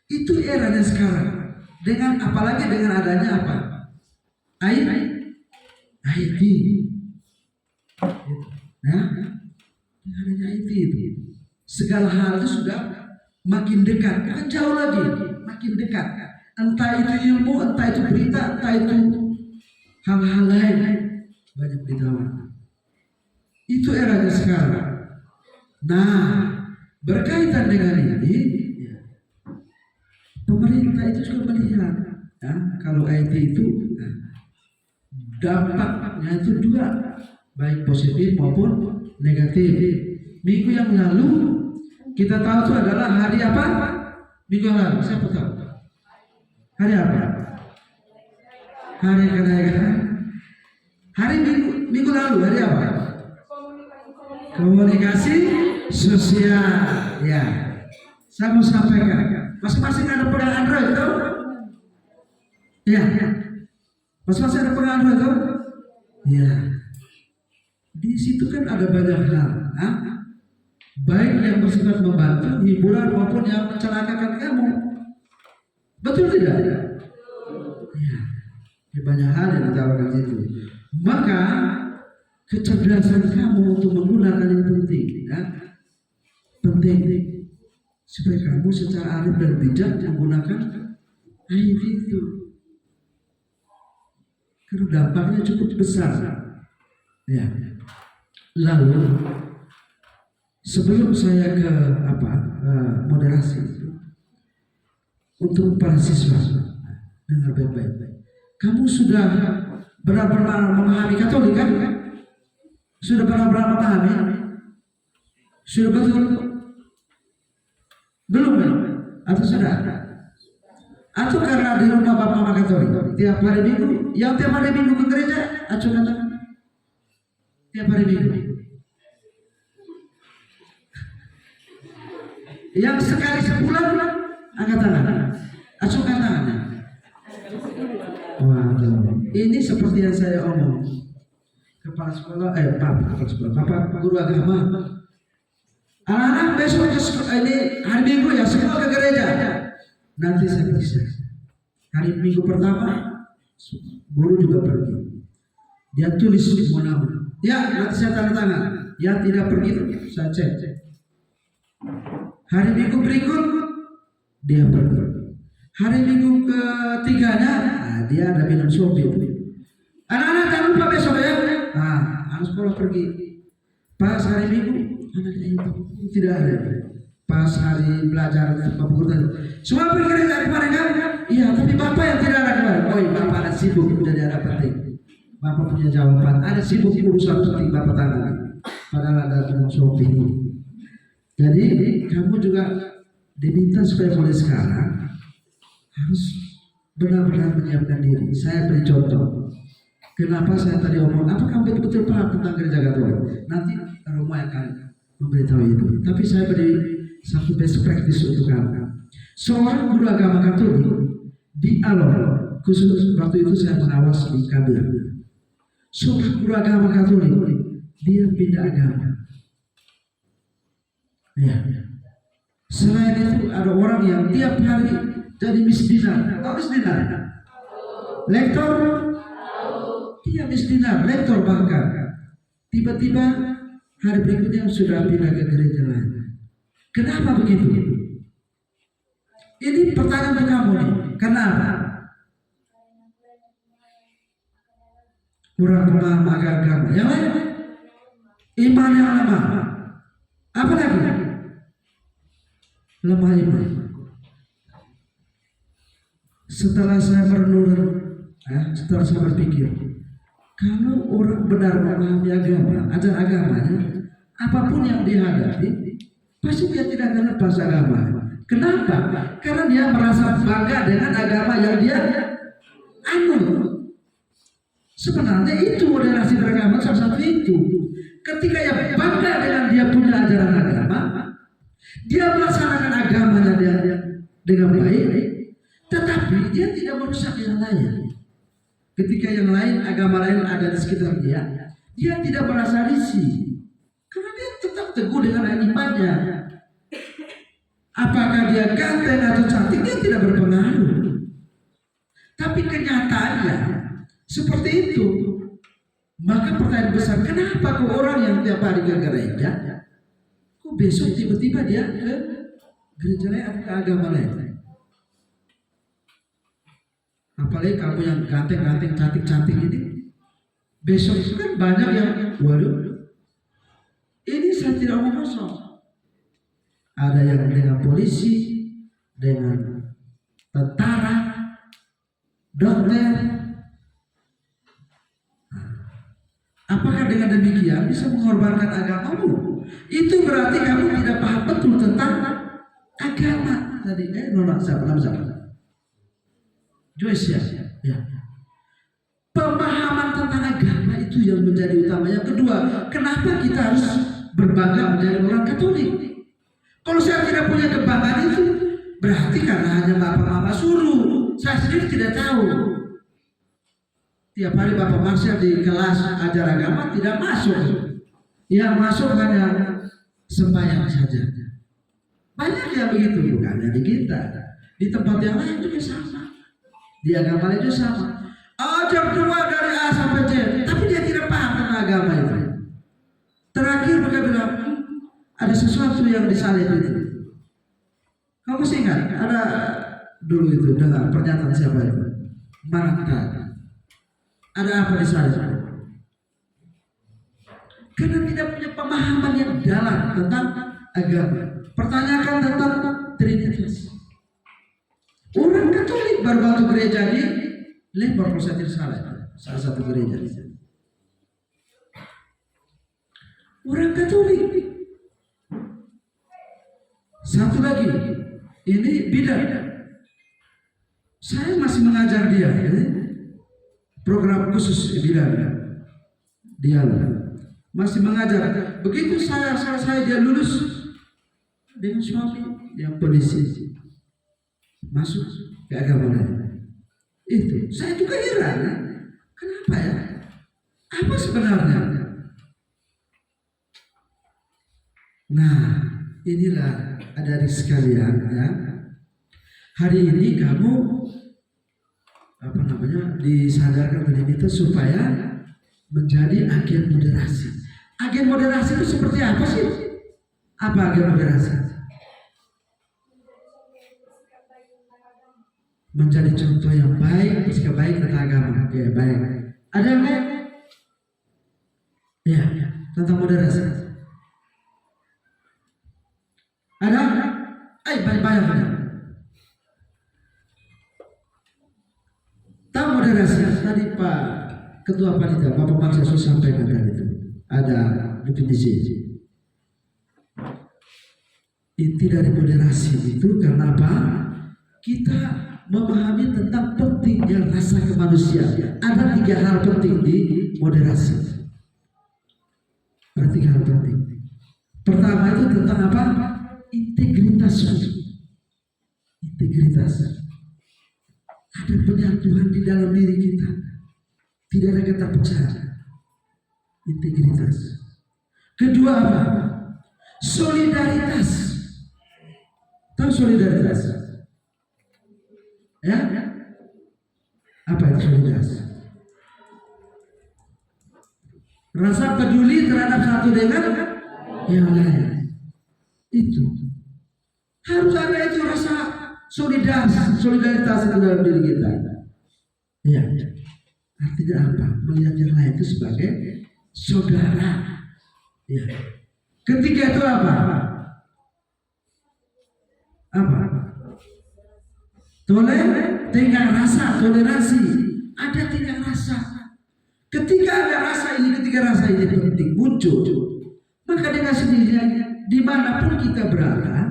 Speaker 7: Itu eranya sekarang. Dengan apalagi dengan adanya apa? IT. Ya, dengan adanya IT itu. Segala hal itu sudah makin dekat, bukan jauh lagi, makin dekat. Entah itu ilmu, entah itu berita, entah itu hal-hal lain. Banyak beritahuan. Itu eranya sekarang. Nah, berkaitan dengan ini, ya, pemerintah itu juga melihat, ya, kalau IT itu dampaknya itu dua, baik positif maupun negatif. Minggu yang lalu kita tahu itu adalah hari apa? Minggu yang lalu, siapa tahu? Hari apa? Hari kenaikan. Hari minggu lalu hari apa? Komunikasi sosial. Ya, saya mau sampaikan. Masing-masing ada pegang Android, tahu? Ya, masing-masing ada pegang Android, tahu? Ya, di situ kan ada banyak hal, baik yang bersifat membantu, hiburan maupun yang mencelakakan kamu. Betul tidak? Ya, banyak hal yang ditawarkan situ. Maka kecerdasan kamu untuk menggunakan yang penting, ya, penting supaya kamu secara arif dan bijak menggunakan IT itu. Karena dampaknya cukup besar. Ya. Lalu sebelum saya ke moderasi untuk para siswa, dengar baik-baik. Kamu sudah benar-benar memahami Katolik kan? Sudah benar-benar memahami? Sudah betul? Belum? Atau sudah? Atau karena di rumah Bapak Mama Katolik tiap hari Minggu, yang tiap hari Minggu ke gereja, acuh katakan tiap hari Minggu. Yang sekali sebulan, angkat tangan, acuhkan tangannya. Waduh, ini seperti yang saya omong. Kepala sekolah, Bapak guru agama. Anak-anak besok ini hari Minggu ya semua ke gereja. Nanti saya bisa. Hari Minggu pertama, guru juga pergi. Dia tulis semua nama. Ya, nanti saya tanda tangan. Yang tidak pergi, saya cek. Hari Minggu berikut, dia pergi. Hari Minggu ketiganya, dia ada minum sopi. Anak-anak jangan lupa besok ya. Anak sekolah pergi. Pas hari Minggu, anaknya itu tidak ada. Pas hari belajar Bapak guru tadi, semua pergi gereja kemarin kan? Iya, tapi Bapak yang tidak ada kemarin. Oh iya, Bapak ada sibuk, jadi ada penting. Bapak punya jawaban, ada sibuk urusan penting Bapak tangani. Padahal ada minum sopi. Jadi kamu juga diminta supaya mulai sekarang harus benar-benar menyiapkan diri. Saya beri contoh. Kenapa saya tadi omong, apa kamu betul-betul paham tentang gereja Katolik? Nanti rumah akan memberitahu itu. Tapi saya beri satu best practice untuk kamu. Seorang guru agama Katolik di Alor, khusus waktu itu saya mengawas di Kabir. Seorang guru agama Katolik, dia pindah agama. Ya. Selain itu ada orang yang tiap hari jadi misdinar. Tahu misdinar? Lektor? Iya misdinar, lektor bahkan. Tiba-tiba hari berikutnya sudah pindah ke gereja lain. Kenapa begitu? Ini pertanyaan untuk kamu nih. Kenapa? Kurang paham agama. Yang lain? iman yang lemah. Apa lagi? Lemah iman. Setelah saya merenung, setelah saya berpikir, kalau orang benar memahami agama, ajaran agamanya, apapun yang dihadapi, pasti dia tidak akan lepas agama. Kenapa? Karena dia merasa bangga dengan agama yang dia anut. Sebenarnya itu moderasi beragama salah satu itu. Ketika dia bangga dengan dia punya ajaran agama, dia melaksanakan agamanya dia dengan baik, tetapi dia tidak merusak yang lain. Ketika yang lain, agama lain ada di sekitar dia, dia tidak merasa risih, karena dia tetap teguh dengan imannya. Apakah dia ganteng atau cantik, dia tidak berpengaruh. Tapi kenyataannya seperti itu. Maka pertanyaan besar, kenapa kok orang yang tiap hari ke gereja, kok besok tiba-tiba dia ke gereja lain atau ke agama lain? Apalagi kamu yang ganteng-ganteng, cantik-cantik ini, besok itu kan banyak yang, waduh, ini saya tidak mau masuk. Ada yang dengan polisi, dengan tentara, dokter. Apakah dengan demikian bisa mengorbankan agamamu? Itu berarti kamu tidak paham betul tentang agama. Tadi, nona siapa? Nama siapa? Joyce ya. Pemahaman tentang agama itu yang menjadi utama. Yang kedua, kenapa kita harus berbangga menjadi orang Katolik? Kalau saya tidak punya kebanggaan itu, berarti karena hanya bapak mama suruh. Saya sendiri tidak tahu. Tiap hari bapak Marsha di kelas ajar agama tidak masuk. Yang masuk hanya sembahyang saja. Banyak yang begitu, bukan hanya di kita. Di tempat yang lain juga sama. Di agama lain juga sama. Ajar doa dari A sampai Z, tapi dia tidak paham tentang agama itu. Terakhir mereka bilang, ada sesuatu yang disalib itu. Kamu masih ingat? Ada dulu itu dengar pernyataan siapa itu? Maranta. Ada apa disalib? Karena tidak punya pemahaman yang dalam tentang agama. Pertanyakan tentang Trinitas. Orang Katolik baru masuk gereja di Lembor kalau saya tidak salah, salah satu gereja di sana. Orang Katolik. Satu lagi, ini bidan. Saya masih mengajar dia, program khusus bidan. Dia masih mengajar. Begitu saya selesai dia lulus dengan suami yang polisi masuk ke agama lain. Itu saya juga heran. Kenapa ya? Apa sebenarnya? Nah, inilah adik-adik sekalian ya. Hari ini kamu disadarkan oleh kita supaya menjadi agen moderasi. Agen moderasi itu seperti apa sih? Apa agen moderasi? Menjadi contoh yang baik, bersikap baik tentang agama. Oke, baik. Ada yang lain? Ya, tentang moderasi. Ada? Banyak. Tahu moderasi? Tadi Pak Ketua Panitia, Bapak Marsha sampaikan tadi itu. Ada definisi. Inti dari moderasi itu karena apa? Kita memahami tentang pentingnya rasa kemanusiaan. Ada 3 hal penting di moderasi. Ada 3 hal penting. Pertama itu tentang apa? Integritas. Ada penyatuan di dalam diri kita. Tidak ada kata pecah. Integritas. Kedua apa? Solidaritas. Tahu solidaritas? Ya? Apa itu solidaritas? Rasa peduli terhadap satu dengan yang lain. Itu harus ada itu rasa solidaritas itu dalam diri kita. Ya. Artinya apa? Melihat yang lain itu sebagai saudara. Ya. Ketiga itu apa? Apa? Tinggal rasa, toleransi. Ada tinggal rasa. Ketika ada rasa ini, ketika rasa ini penting muncul, maka dengan sendirinya dimanapun kita berada,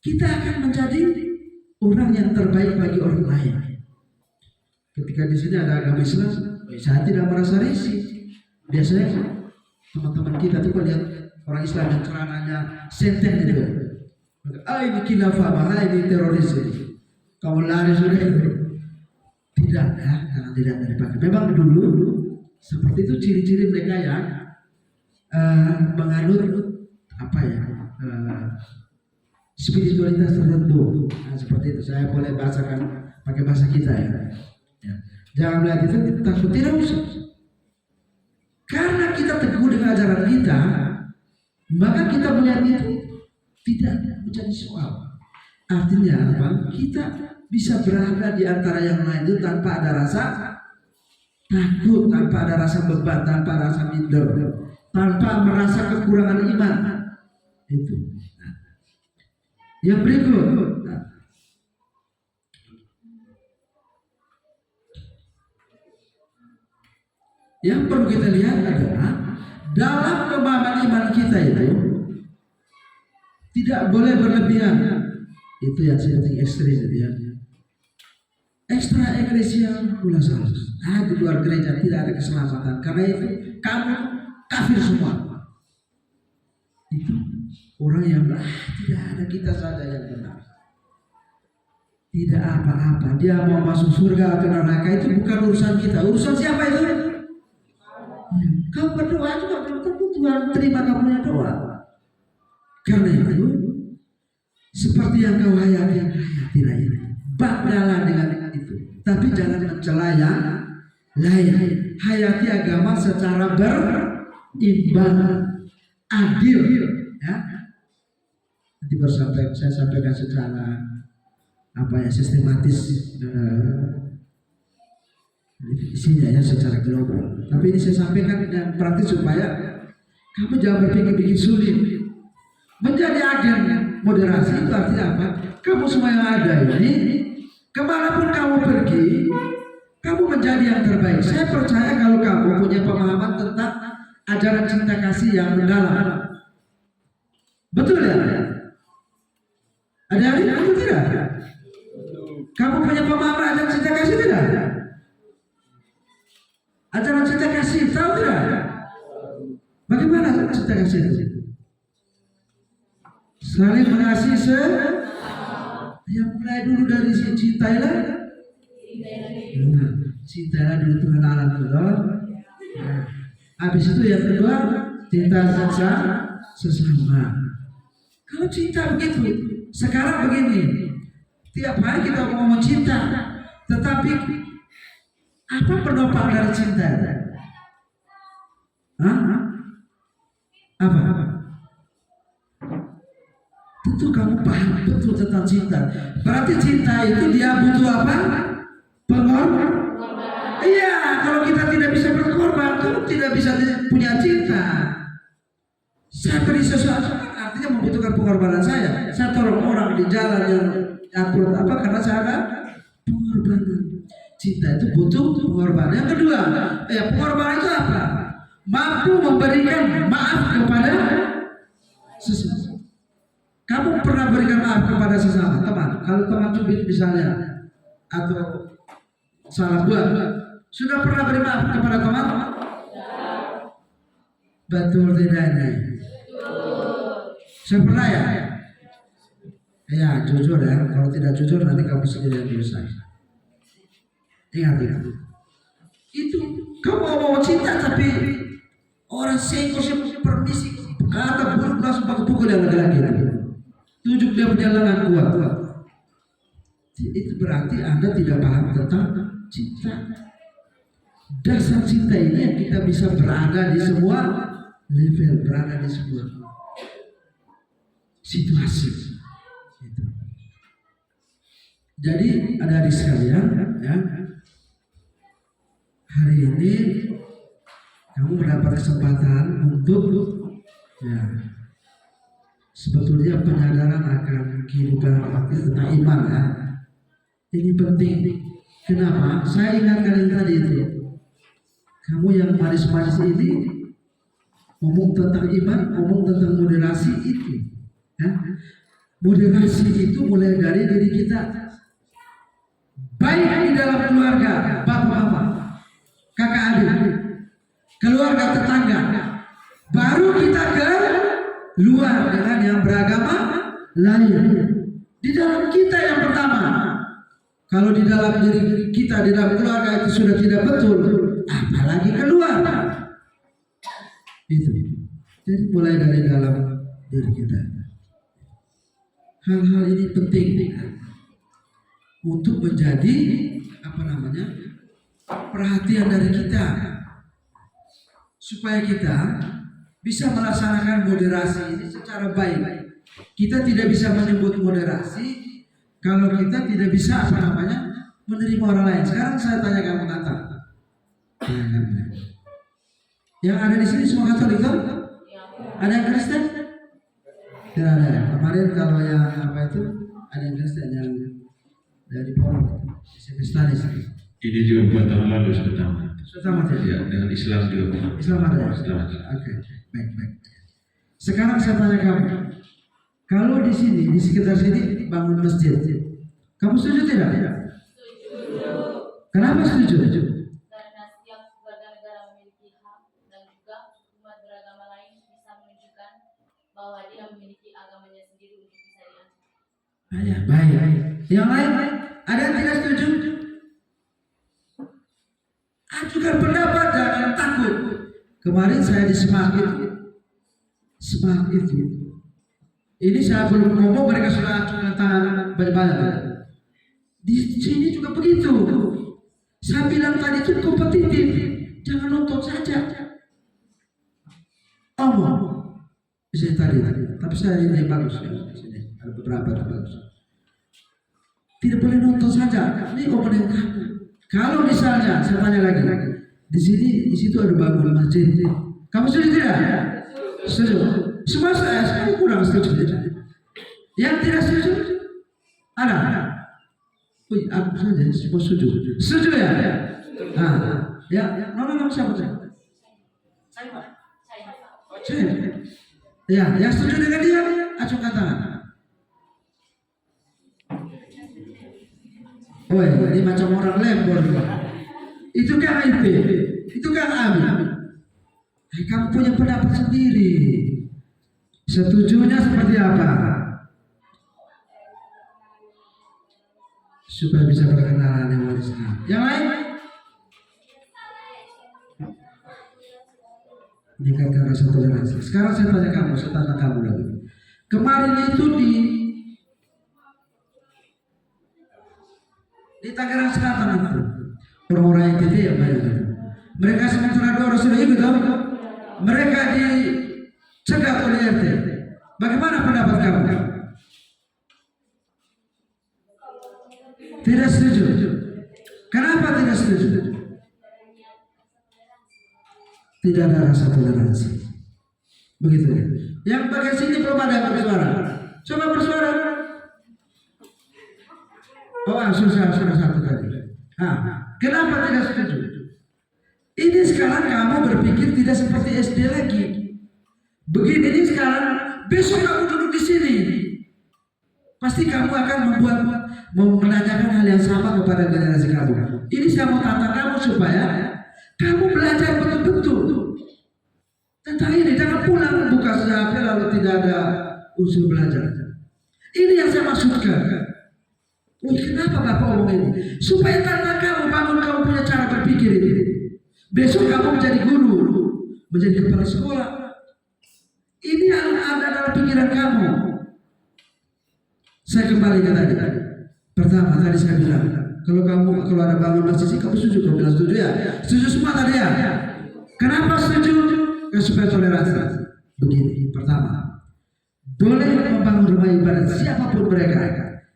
Speaker 7: kita akan menjadi orang yang terbaik bagi orang lain. Ketika di sini ada agama Islam, saya tidak merasa risih. Biasanya teman-teman kita tuh lihat orang Islam yang celananya senten itu, ini khilafah, ini teroris, kamu lari sudah itu. Tidak ya, karena tidak dipakai. Memang dulu seperti itu ciri-ciri mereka yang menganut apa ya, spiritualitas tertentu. Nah, seperti itu. Saya boleh bahasakan pakai bahasa kita ya. Jangan melihat itu takut, tidak usah. Karena kita teguh dengan ajaran kita, maka kita melihat itu tidak menjadi soal. Artinya apa? Kita bisa berada di antara yang lain itu tanpa ada rasa takut, tanpa ada rasa beban, tanpa rasa minder, tanpa merasa kekurangan iman. Itu. Nah, yang berikut, yang perlu kita lihat adalah dalam pemahaman iman kita itu tidak boleh berlebihan. Itu yang seperti ekstrim ya. Ekstra eklesial pula salah. Di luar gereja tidak ada keselamatan. Karena itu kamu kafir semua. Itu orang yang tidak ada, kita saja yang benar. Tidak apa-apa. Dia mau masuk surga atau neraka itu bukan urusan kita. Urusan siapa itu? Kamu berdoa juga belum tentu Tuhan terima kamu punya doa. Karena itu seperti yang kau hayati, hayatilah ini. Banggalah dengan itu. Tapi jangan mencela yang lain. Hayati agama secara berimbang, adil. Ya. Nanti saya sampaikan secara apa ya, sistematis isinya ya, secara global. Tapi ini saya sampaikan dengan praktis supaya kamu jangan berpikir bikin sulit. Menjadi agen moderasi itu artinya apa? Kamu semua yang ada ini, kemanapun kamu pergi, kamu menjadi yang terbaik. Saya percaya kalau kamu punya pemahaman tentang ajaran cinta kasih yang mendalam. Betul ya? Ada adik atau tidak? Kamu punya pemahaman ajaran cinta kasih tidak? Ajaran cinta kasih, tahu tidak? Bagaimana cinta kasih itu? Saling mengasihi yang mulai dulu dari cintailah. Nah, cintailah dulu Tuhan Allah dulu. Nah, habis itu yang kedua, cinta sesama. Kalau cinta begitu, sekarang begini, tiap hari kita ngomong cinta, tetapi apa penopang dari cinta? Apa? Tentu kamu paham betul tentang cinta. Berarti cinta itu dia butuh apa? Pengorbanan. Iya, kalau kita tidak bisa berkorban, kamu tidak bisa punya cinta. Saya beri sesuatu artinya membutuhkan pengorbanan saya. Saya tolong orang di jalan yang upload apa karena saya ada pengorbanan. Cinta itu butuh pengorbanan. Yang kedua, pengorbanan itu apa? Mampu memberikan maaf kepada sesama. Kamu pernah berikan maaf kepada sesama teman? Kalau teman cubit misalnya atau salah buat, sudah pernah beri maaf kepada teman? Betul tidak ini? Saya pernah ya? Ya jujur ya. Kalau tidak jujur nanti kamu sendiri yang dosa. Ingat itu. Itu kamu mau cinta tapi orang senggol permisi kata buruk langsung pakai pukul yang laki-laki itu. Tunjuk dia punya lengan kuat. Itu berarti Anda tidak paham tentang cinta. Dasar cinta ini yang kita bisa berada di semua level, berada di semua situasi. Jadi ada adik sekalian, ya. Hari ini kamu mendapat kesempatan untuk ya sebetulnya penyadaran akan kehidupan praktis tentang iman ya. Ini penting. Kenapa? Saya ingatkan yang tadi itu. Kamu yang manis-manis ini ngomong tentang iman, ngomong tentang moderasi itu. Ya. Moderasi itu mulai dari diri kita. Baik di dalam keluarga, bapak mama, kakak adik, keluarga tetangga. Baru kita ke luar dengan yang beragama lain. Di dalam kita yang pertama. Kalau di dalam diri kita, di dalam keluarga itu sudah tidak betul, apalagi keluar. Itu. Jadi mulai dari dalam diri kita. Hal-hal ini penting untuk menjadi perhatian dari kita, supaya kita bisa melaksanakan moderasi ini secara baik. Kita tidak bisa menyebut moderasi kalau kita tidak bisa menerima orang lain. Sekarang saya tanya kamu Natal, yang ada di sini semua Katolik kan? Ada yang Kristen? Tidak ada. Kemarin kalau yang itu ada yang Kristen, yang dari Paul Kristanis.
Speaker 1: Ini juga 2 tahun lalu sudah tamat.
Speaker 7: Ya,
Speaker 1: dengan Islam juga.
Speaker 7: Islam ada. Oke, baik. Sekarang saya tanya kamu, kalau di sini, di sekitar sini bangun masjid, kamu setuju tidak? Kenapa setuju?
Speaker 4: Karena setiap warga negara memiliki hak dan juga umat beragama lain bisa menunjukkan bahwa dia memiliki agamanya sendiri untuk bisa diancam.
Speaker 7: Ya, baik. Yang lain ada yang tidak setuju? Ajukan pendapat, jangan takut. Kemarin saya di Semak itu. Ini saya belum ngomong, mereka sudah ajukan tangan banyak-banyak. Di sini juga begitu. Saya bilang tadi itu kompetitif, jangan nonton saja. Omong. Bisa tadi. Tapi saya ini bagus ya. Sini ada beberapa yang bagus. Tidak boleh nonton saja. Ini omongan kamu. Kalau misalnya saya tanya lagi, di situ ada bangun masjid. Kamu setuju tidak? Setuju. Semua saya kurang setuju. Yang tidak setuju ada. Wih, aku saja semua setuju. Setuju ya? Nah, ya, nama siapa saya? Saya. Ya, yang setuju dengan dia, acungkan tangan. Oh, ini macam orang lembor. Itu kan IP, itu kan Amin. Kamu punya pendapat sendiri. Setujunya seperti apa? Supaya bisa berkenalan dengan Islam. Yang lain? Meningkatkan rasa toleransi. Sekarang saya tanya kamu lagi. Kemarin itu di Tangerang Selatan itu orang-orang yang gede ya banyak. Mereka sementara 2 orang sudah ikut tahu. Mereka dicegat oleh RT. Bagaimana pendapat kamu? Tidak setuju. Kenapa tidak setuju? Tidak ada rasa toleransi. Begitu ya. Yang bagian sini belum ada yang bersuara. Coba bersuara. Oh, sudah satu tadi. Kenapa tidak setuju? Ini sekarang kamu berpikir tidak seperti SD lagi. Begini ini sekarang, besok kamu duduk di sini. Pasti kamu akan menanyakan hal yang sama kepada generasi kamu. Ini saya mau tantang kamu supaya kamu belajar betul-betul tentang ini. Jangan pulang buka HP lalu tidak ada unsur belajar. Ini yang saya maksudkan. Kenapa Bapak ngomong ini? Supaya karena kamu bangun, kamu punya cara berpikir ini. Besok kamu menjadi guru, menjadi kepala sekolah. Ini yang ada dalam pikiran kamu. Saya kembali ke tadi. Pertama tadi saya bilang, kalau ada bangun masjid, kamu setuju? Kamu bilang setuju ya? Setuju semua tadi ya? Kenapa setuju? Supaya toleransi. Begini, pertama, boleh membangun rumah ibadat siapapun mereka.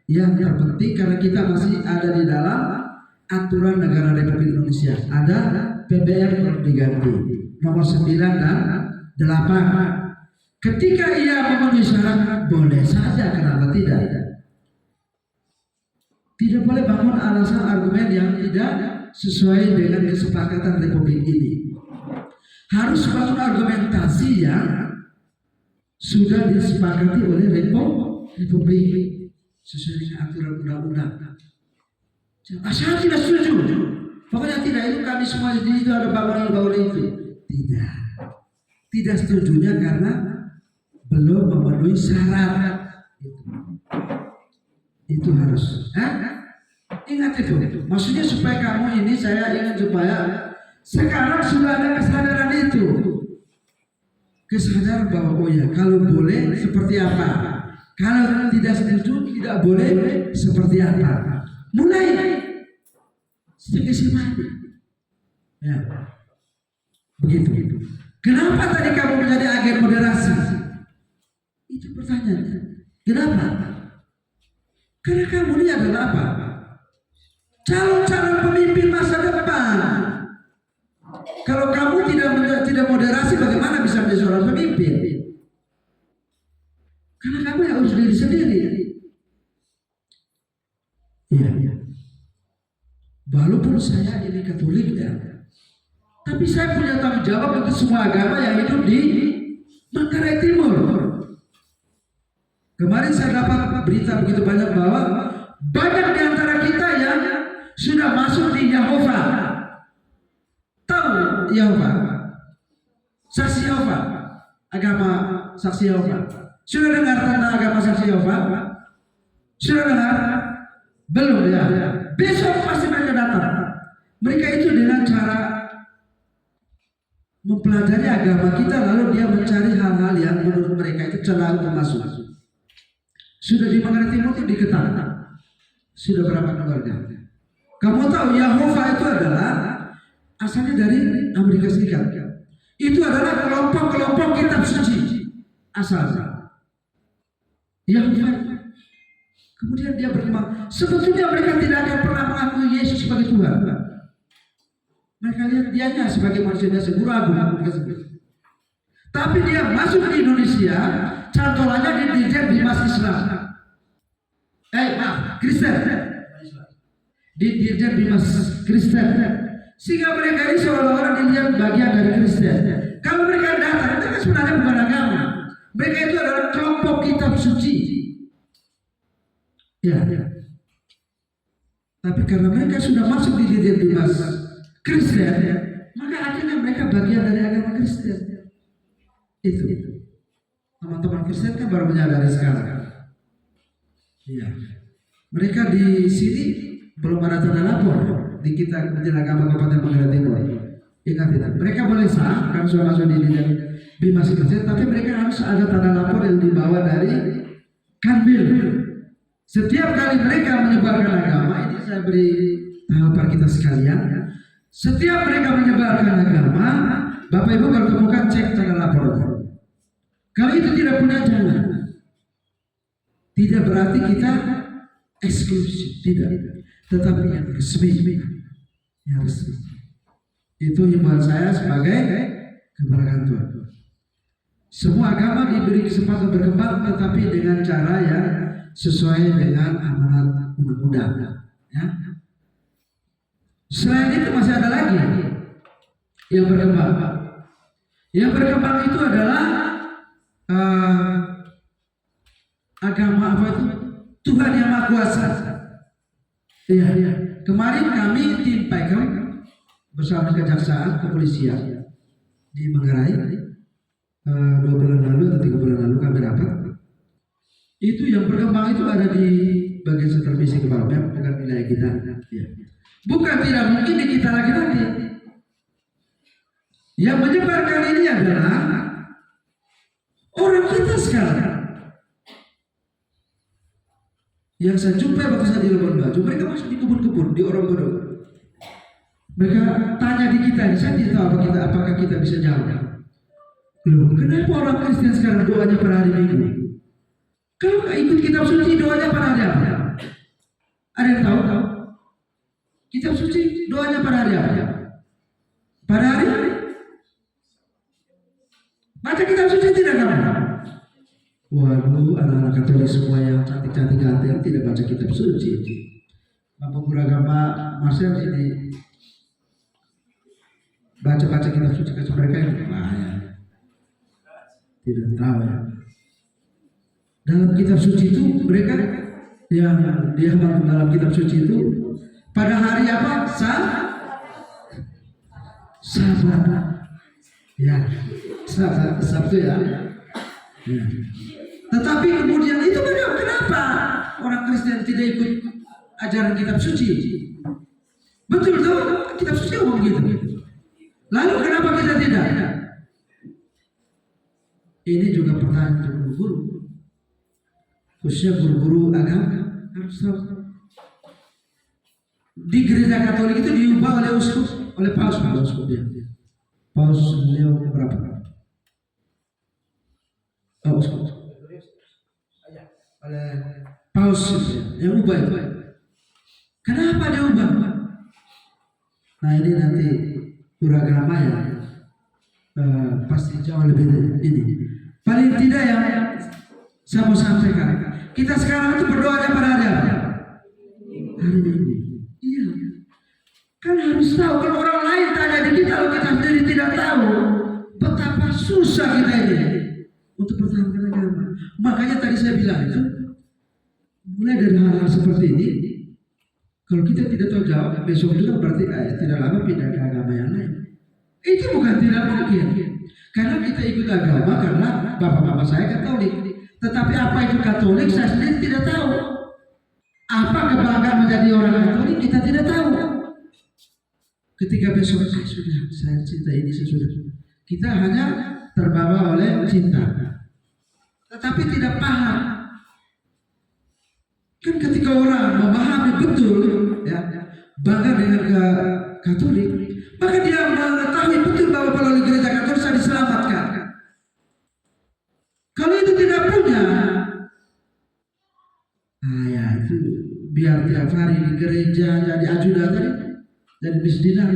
Speaker 7: Yang terpenting karena kita masih ada di dalam aturan negara Republik Indonesia, ada PBR perlu diganti. nomor 9 dan 8. Ketika ia memenuhi syarat, boleh saja, kenapa tidak? Tidak boleh bangun alasan argumen yang tidak sesuai dengan kesepakatan Republik ini. Harus bangun argumentasi yang sudah disepakati oleh Republik sesuai dengan aturan undang-undang. Saya tidak setuju. Pokoknya tidak, itu kami semua di itu ada bangunan itu. Tidak setujunya karena belum memenuhi syarat. Itu harus. Ingat itu. Maksudnya supaya kamu ini, saya ingin supaya sekarang sudah ada kesadaran itu. Kesadaran bahwa oh ya, kalau boleh seperti apa, kalau tidak setuju tidak boleh seperti apa. Mulai sedikit mati. Ya, begitu. Kenapa tadi kamu menjadi agen moderasi? Itu pertanyaannya. Kenapa? Karena kamu ini adalah apa? Calon-calon pemimpin masa depan. Kalau kamu tidak moderasi, bagaimana bisa menjadi seorang pemimpin? Karena kamu yang harus diri sendiri. Iya. Walaupun saya ini Katolik ya, tapi saya punya tanggung jawab untuk semua agama yang hidup di Manggarai Timur. Kemarin saya dapat berita begitu banyak bahwa banyak di antara kita yang sudah masuk di Yahova. Tahu Yahova? Saksi Yahova, agama saksi Yahova. Sudah dengar tentang agama saksi Yahova? Sudah dengar? Belum ya? Besok pasti mereka datang. Mereka itu dengan cara mempelajari agama kita, lalu dia mencari hal-hal yang menurut mereka itu celah untuk masuk. Sudah di Manggarai Timur itu diketahui. Sudah berapa keluarga? Kamu tahu Yahova itu adalah asalnya dari Amerika Serikat. Itu adalah kelompok-kelompok kitab suci asalnya. Yahova. Kemudian dia berkembang. Sebetulnya mereka tidak akan pernah mengakui Yesus sebagai Tuhan. Mereka lihat dianya sebagai manusia biasa, guru agung. Tapi dia masuk ke Indonesia, cantolannya di Dirjen Bimas Islam. Kristen. Di Dirjen Bimas Kristen. Sehingga mereka ini seolah-olah dilihat bagian dari Kristen. Kalau mereka datang, itu kan sebenarnya bukan agama. Mereka itu adalah kelompok kitab suci. Ya. Tapi karena mereka sudah masuk di Dirjen Bimas Kristen, maka akhirnya mereka bagian dari agama Kristen. Itu. Teman-teman Kristen kan baru menyadari sekarang. Iya. Mereka di sini belum ada tanda lapor di kita Kementerian Agama Kabupaten Manggarai Timur. Ingat itu. Mereka boleh sah karena sudah masuk di Dirjen Bimas Kristen, tapi mereka harus ada tanda lapor yang dibawa dari Kanwil. Setiap kali mereka menyebarkan agama, ini saya beri tahapan kita sekalian. Setiap mereka menyebarkan agama, Bapak Ibu kalau temukan cek tanda lapor. Kalau itu tidak punya jalan, tidak berarti kita eksklusif, tidak. Tetapi yang resmi, yang resmi. Itu himbauan saya sebagai keberkahan Tuhan. Semua agama diberi kesempatan berkembang, tetapi dengan cara yang sesuai dengan amanat undang-undang. Ya. Selain itu masih ada lagi yang berkembang. Yang berkembang itu adalah agama apa itu? Tuhan yang Maha Kuasa. Iya. Kemarin kami tim PEKM bersama kejaksaan kepolisian di Manggarai 2 bulan lalu atau 3 bulan lalu kami rapat. Itu yang berkembang itu ada di bagian supervisi kepala BEM, bukan wilayah kita. Ya. Bukan tidak mungkin di kita lagi nanti. Yang menyebarkan ini adalah orang kita sekarang. Yang saya jumpai waktu saya di Labuan Bajo, mereka masuk di kebun-kebun di Orong-Bodong. Mereka tanya di kita, saya tidak tahu apakah kita bisa jawab. Loh, kenapa orang Kristen sekarang doanya pada hari Minggu? Kalau nggak ikut kitab suci, doanya pada hari apa? Ada yang tahu? Kitab suci, doanya pada hari apa? Pada hari Baca kitab suci tidak kamu? Waduh, anak-anak Katolik semua yang cantik-cantik yang tidak baca kitab suci. Bapak Guru Agama Marcel ini baca-baca kitab suci ke mereka yang bahaya. Tidak tahu ya. Dalam kitab suci itu mereka yang dihafal dalam kitab suci itu pada hari apa? Sabat. Ya, Sabtu ya. Ya. Tetapi kemudian itu kenapa orang Kristen tidak ikut ajaran kitab suci? Betul tuh, kitab suci ngomong gitu. Lalu kenapa kita tidak? Ini juga pertanyaan untuk guru-guru. Khususnya guru-guru agama harus tahu. Di gereja Katolik itu diubah oleh uskup, oleh Paus ya. Paus Leo berapa? Uskup. Oleh Paus yang ubah itu. Kenapa dia ubah? Nah ini nanti guru agama ya pasti jauh lebih ini. Paling tidak yang saya mau sampaikan, kita sekarang itu berdoanya pada hari apa? Hari Minggu. Iya. Kan harus tahu, kalau orang lain tanya di kita, kalau kita sendiri tidak tahu, betapa susah kita ini untuk pertahankan agama. Makanya tadi saya bilang itu, mulai dari hal-hal seperti ini, kalau kita tidak tahu jawab, besok juga berarti tidak lama pindah ke agama yang lain. Itu bukan tidak mungkin. Karena kita ikut agama karena bapak-bapak saya Katolik. Tetapi apa itu Katolik saya sendiri tidak tahu. Apa kebanggaan menjadi orang Katolik kita tidak tahu. Ketika besok saya cinta ini sesudah. Kita hanya terbawa oleh cinta. Tetapi tidak paham. Kan ketika orang memahami betul ya, bangga dengan Katolik, maka dia mengetahui betul bahwa melalui gereja Katolik saya diselamatkan. Kalau itu tidak punya, ya itu biar tiap hari di gereja jadi ajudan tadi, jadi misdinar,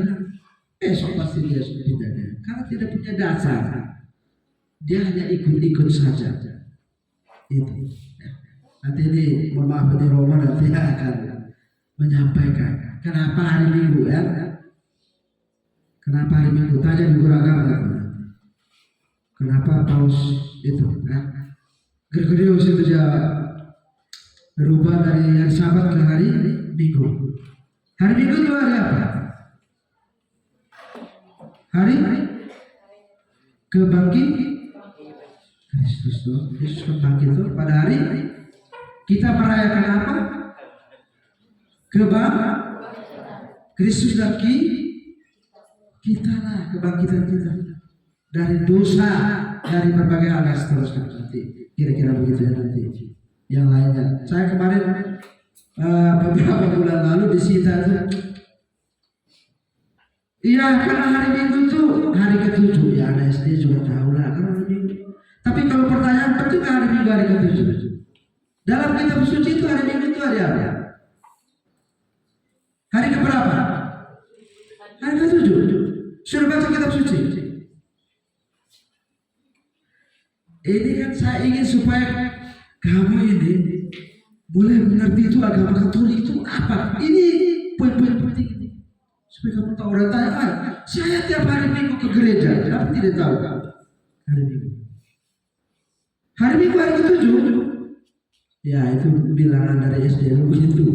Speaker 7: esok pasti dia tidak. Karena tidak punya dasar, dia hanya ikut-ikut saja. Itu. Nanti ini, mohon maaf di Roma nanti akan menyampaikan kenapa hari Minggu ya. Kenapa hari Minggu? Tanya di guru agama. Kenapa Paus itu? Gregorius itu dia berubah dari hari Sabat ke hari Minggu. Hari Minggu itu hari apa? Hari kebangkitan Kristus itu. Kristus kebangkit itu pada hari kita merayakan apa? Kristus dan kita lah kebangkitan kita dari dosa, dari berbagai hal yang seterusnya nanti kira-kira begitu ya nanti yang lainnya. Saya kemarin beberapa bulan lalu disita itu, iya karena hari Minggu itu hari ke-7 ya, anak SD juga tahu lah karena hari Minggu. Tapi kalau pertanyaan betul hari Minggu hari ke-7 dalam kitab suci itu hari Minggu itu hari apa? Hari keberapa? Hari ke-7. Sudah baca kitab suci? Ini kan saya ingin supaya kamu ini boleh mengerti itu agama Katolik itu apa. Ini poin-poin penting ini. Supaya kamu tahu. Orang tanya, saya tiap hari Minggu ke gereja, tapi tidak tahu hari Minggu. Hari Minggu hari ke-7. Ya itu bilangan dari SD begitu.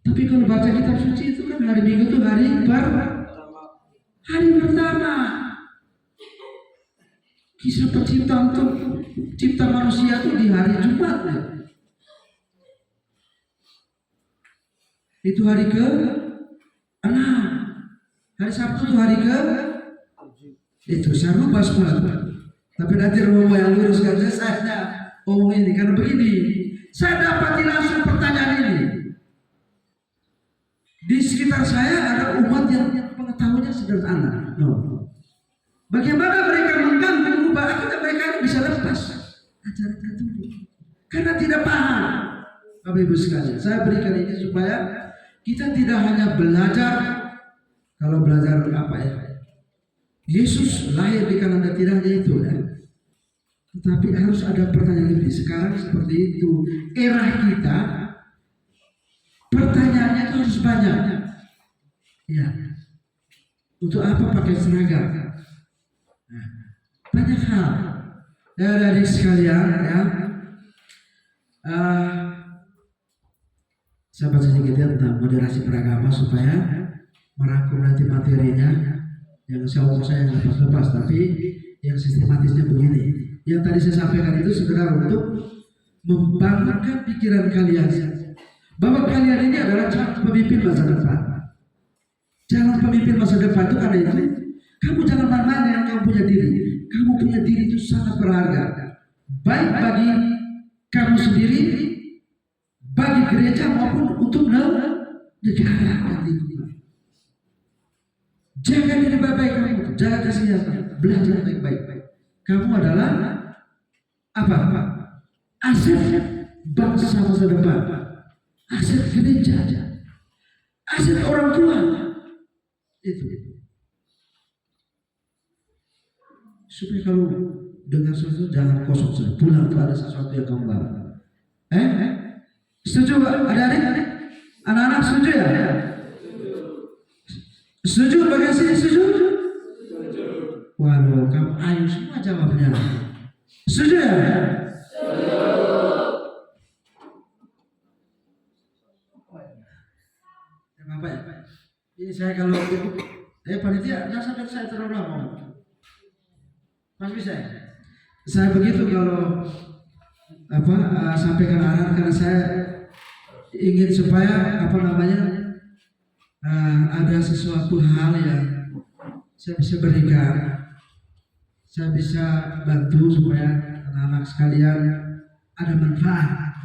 Speaker 7: Tapi kalau baca kitab suci itu kan hari Minggu itu hari pertama. Kisah penciptaan untuk cipta manusia itu di hari Jumat. Itu hari ke-6. Hari Sabtu itu hari itu saya lupa semua. Tapi nanti Romo yang luruskan saya ini karena begini. Saya dapati langsung pertanyaan ini. Di sekitar saya ada umat yang pengetahuannya sederhana. Bagaimana mereka mengganggu akhirnya mereka bisa lepas ajaran Katolik karena tidak paham. Bapak Ibu sekalian, saya berikan ini supaya kita tidak hanya belajar, kalau belajar apa ya, Yesus lahir di kanan dan tiranya itu kan. Tetapi harus ada pertanyaan lebih. Sekarang seperti itu. Era kita pertanyaannya itu harus banyak. Ya. Untuk apa pakai seragam? Nah, banyak hal. Ya dari sekalian ya. Saya baca sedikit ya tentang moderasi beragama supaya merangkum nanti materinya. Yang saya yang lepas-lepas, tapi yang sistematisnya begini. Yang tadi saya sampaikan itu sekedar untuk membangunkan pikiran kalian bahwa kalian ini adalah pemimpin masa depan. Calon pemimpin masa depan itu karena itu kamu jangan main-main yang kamu punya diri. Kamu punya diri itu sangat berharga, baik bagi kamu sendiri, bagi gereja maupun untuk negara dan lingkungan. Jaga diri baik-baik kamu, jaga kesehatan, belajar baik-baik. Kamu adalah apa? Aset bangsa masa depan, aset gereja, aset orang tua. Itu. Supaya kalau dengar sesuatu jangan kosong saja. Pulang tuh ada sesuatu yang kamu bawa. Setuju adik-adik? Anak-anak setuju ya? Setuju? Bagian sini setuju? Waduh, kamu ayo semua jawabnya. Setuju ya? Apa ya? Ini saya kalau panitia jangan sampai saya terlalu lama. Mas bisa ya? Saya begitu kalau sampaikan arahan karena saya ingin supaya ada sesuatu hal yang saya bisa berikan, saya bisa bantu supaya anak-anak sekalian ada manfaat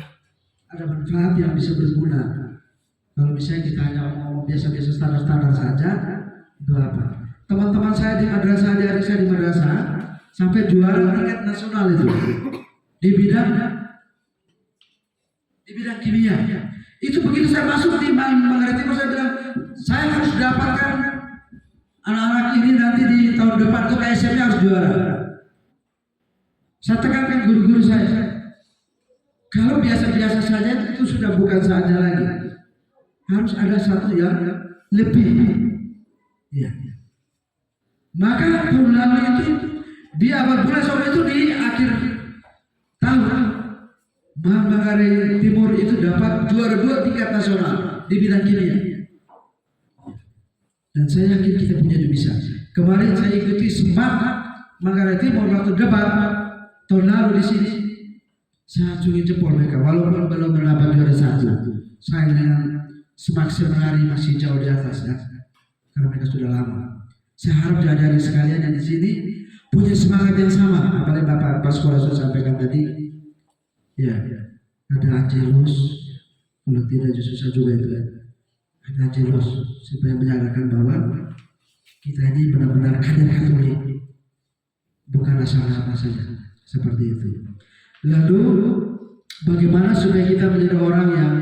Speaker 7: yang bisa berguna. Kalau misalnya kita hanya ngomong biasa-biasa standar-standar saja, itu apa? Teman-teman saya di madrasah, adik-adik saya di madrasah sampai juara tingkat nasional itu di bidang kimia. Itu begitu saya masuk di mengerti, saya bilang saya harus dapatkan anak-anak ini nanti di tahun depan tuh KSM harus juara. Saya tekankan guru-guru saya, kalau biasa-biasa saja itu sudah bukan saatnya lagi. Harus ada satu yang lebih. Ya. Maka tahun lalu itu di awal bulan Oktober itu di akhir tahun Manggarai Timur itu dapat juara 2 tingkat nasional di bidang kimia. Dan saya yakin kita punya bisa. Kemarin saya ikuti semangat Manggarai Timur waktu debat tahun lalu di sini. Saya acungi jempol mereka walaupun belum mendapat juara 1. Saya dengan semakin hari masih jauh di atas ya, karena mereka sudah lama. Saya harap adik-adik sekalian yang di sini punya semangat yang sama. Apalagi Bapak Sekolah sudah sampaikan tadi, ya ada Angelus, kalau tidak justru saya juga itu ada Angelus supaya menyatakan bahwa kita ini benar-benar kader Katolik, bukan asal-asal saja seperti itu. Lalu bagaimana supaya kita menjadi orang yang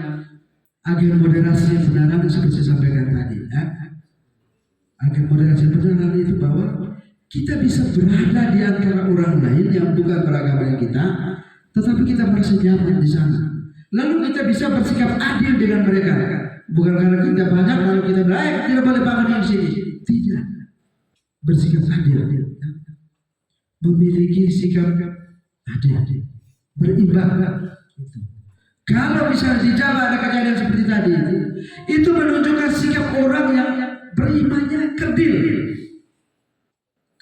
Speaker 7: agen moderasi yang benar seperti saya sampaikan tadi ya. Agen moderasi yang benar itu bahwa kita bisa berada di antara orang lain yang bukan beragama kita, tetapi kita merasa nyaman di sana. Lalu kita bisa bersikap adil dengan mereka, bukan karena kita banyak lalu kita bilang tidak boleh bangun di sini. Tidak, bersikap adil ya. Memiliki sikap adil, berimbang itu. Kalau misalnya di Jawa ada kejadian seperti tadi, itu menunjukkan sikap orang yang berimannya kerdil.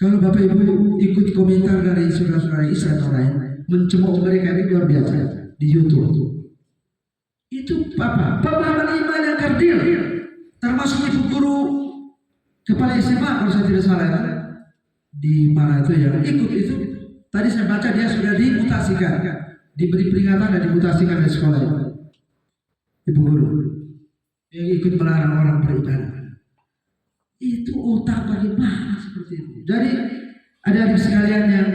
Speaker 7: Kalau Bapak Ibu ikut komentar dari saudara-saudara Israel lain, mencemooh mereka ini luar biasa di YouTube. Itu pemahaman iman yang kerdil, termasuk ibu guru kepala SMA kalau saya tidak salah di mana itu ya ikut itu. Tadi saya baca dia sudah dimutasikan. Diberi peringatan dan dimutasikan dari sekolah itu. Ibu guru yang ikut melarang orang beribadah. Itu otak bagaimana seperti itu. Jadi adik-adik sekalian yang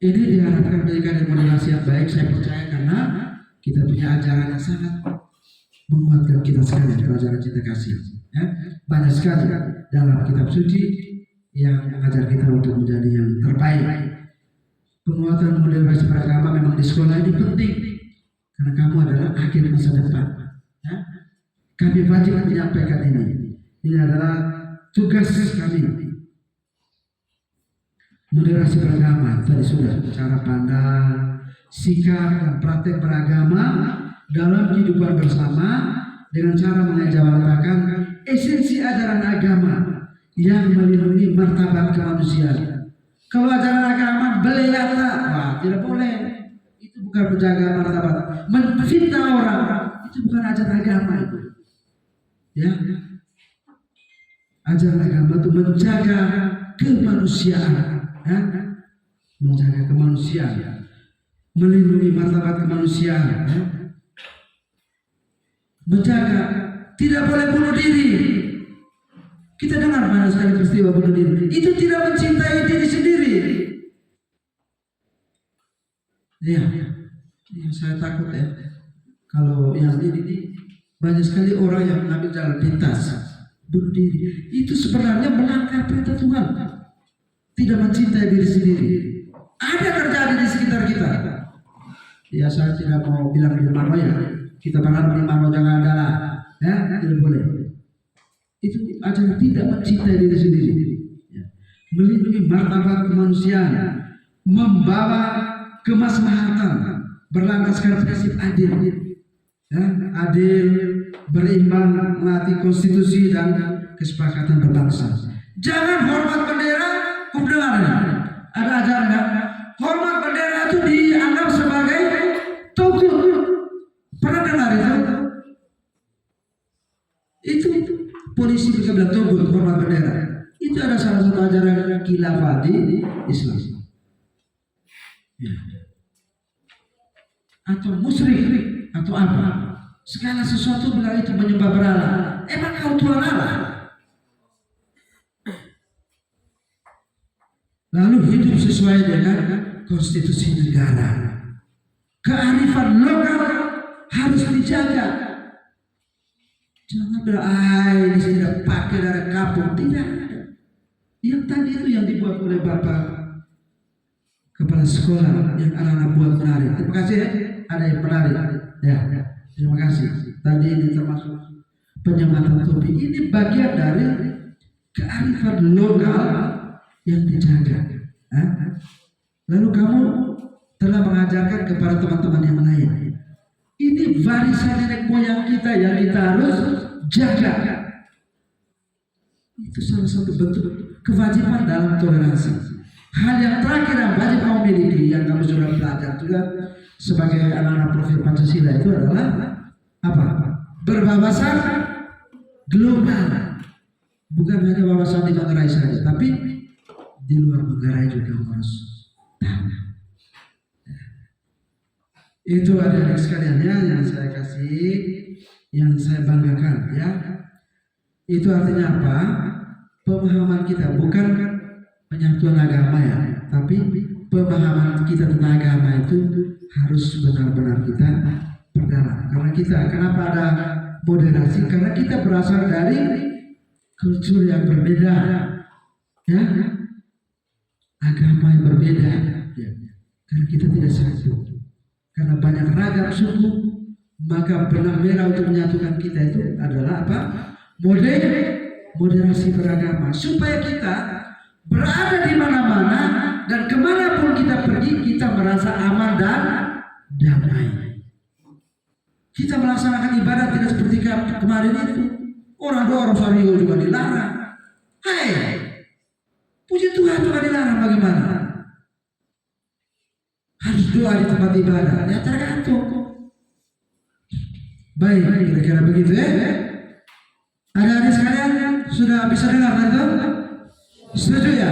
Speaker 7: ini diharapkan memberikan moderasi yang baik, saya percaya karena kita punya ajaran yang sangat menguatkan kita sekalian, ajaran cinta kasih. Ya, banyak sekali dalam kitab suci yang mengajar kita untuk menjadi yang terbaik. Penguatan moderasi beragama memang di sekolah ini penting karena kamu adalah agen masa depan. Ya? Kami wajib menyampaikan ini. Ini adalah tugas kami. Moderasi beragama tadi sudah cara pandang, sikap dan praktek beragama dalam kehidupan bersama dengan cara mengejawantahkan esensi ajaran agama yang melindungi martabat kemanusiaan. Kalau ajaran agama beleyata, wah tidak boleh. Itu bukan menjaga martabat. Menfitnah orang itu bukan ajaran agama itu. Ya, ajaran agama itu menjaga kemanusiaan, ya? Menjaga kemanusiaan, melindungi martabat kemanusiaan, ya? Menjaga, tidak boleh bunuh diri. Kita dengar banyak sekali peristiwa bunuh diri. Itu tidak mencintai diri sendiri. Ya, saya takut ya. Kalau yang ini banyak sekali orang yang mengambil jalan pintas, bunuh diri. Itu sebenarnya melanggar perintah Tuhan. Tidak mencintai diri sendiri. Ada terjadi di sekitar kita. Ya, saya tidak mau bilang di mana ya. Kita berharap di mana jangan ada lah. Ya, tidak boleh. Itu ajaran tidak mencintai diri sendiri. Ya. Melindungi martabat kemanusiaan, membawa kemaslahatan, berlandaskan prinsip adil. Ya, adil, berimbang, menaati konstitusi dan kesepakatan berbangsa. Jangan hormat bendera, dengar ada ajaran kan? Hormat bendera itu dianggap sebagai togut. Pernah dengar itu? Itu polisi bisa bilang togut hormat bendera. Itu ada salah satu ajaran khilafah di Islam. Ya. Atau musyrik atau apa? Segala sesuatu bilang itu menyembah berhala. Emang kau Tuhan Allah? Lalu hidup sesuai dengan konstitusi negara. Kearifan lokal harus dijaga. Jangan bilang, ini tidak pakai dari kampung. Tidak ada. Yang tadi itu yang dibuat oleh Bapak Kepala Sekolah yang anak-anak buat menarik. Terima kasih ya. Ada yang menarik. Ya, terima kasih. Tadi ini termasuk penyematan topi. Ini bagian dari kearifan lokal yang dijaga. Lalu kamu telah mengajarkan kepada teman-teman yang lain. Ini warisan nenek moyang kita yang kita harus jaga. Itu salah satu bentuk kewajiban dalam toleransi. Hal yang terakhir yang wajib kamu miliki, yang kamu sudah belajar juga sebagai anak-anak profil Pancasila itu adalah apa? Berwawasan global. Bukan hanya wawasan di Manggarai saja, tapi di luar Manggarai juga harus tahu. Itu adik-adik sekalian ya yang saya kasih, yang saya banggakan ya. Itu artinya apa? Pemahaman kita bukan penyatuan agama ya, tapi pemahaman kita tentang agama itu harus benar-benar kita perdalam. Karena kita, kenapa ada moderasi? Karena kita berasal dari kultur yang berbeda, ya, agama yang berbeda. Ya. Karena kita tidak satu. Karena banyak ragam suku, maka benang merah untuk menyatukan kita itu adalah apa? Moderasi beragama, supaya kita berada di mana-mana dan kemanapun kita pergi, kita merasa aman dan damai. Kita melaksanakan ibadah tidak seperti kemarin itu. Orang doa Rosario juga dilarang. Hai, puji Tuhan juga dilarang, bagaimana? Harus doa di tempat ibadah, ya tergantung. Baik, kira-kira begitu ya. Adik-adik sekalian sudah bisa dengar itu? Setuju ya?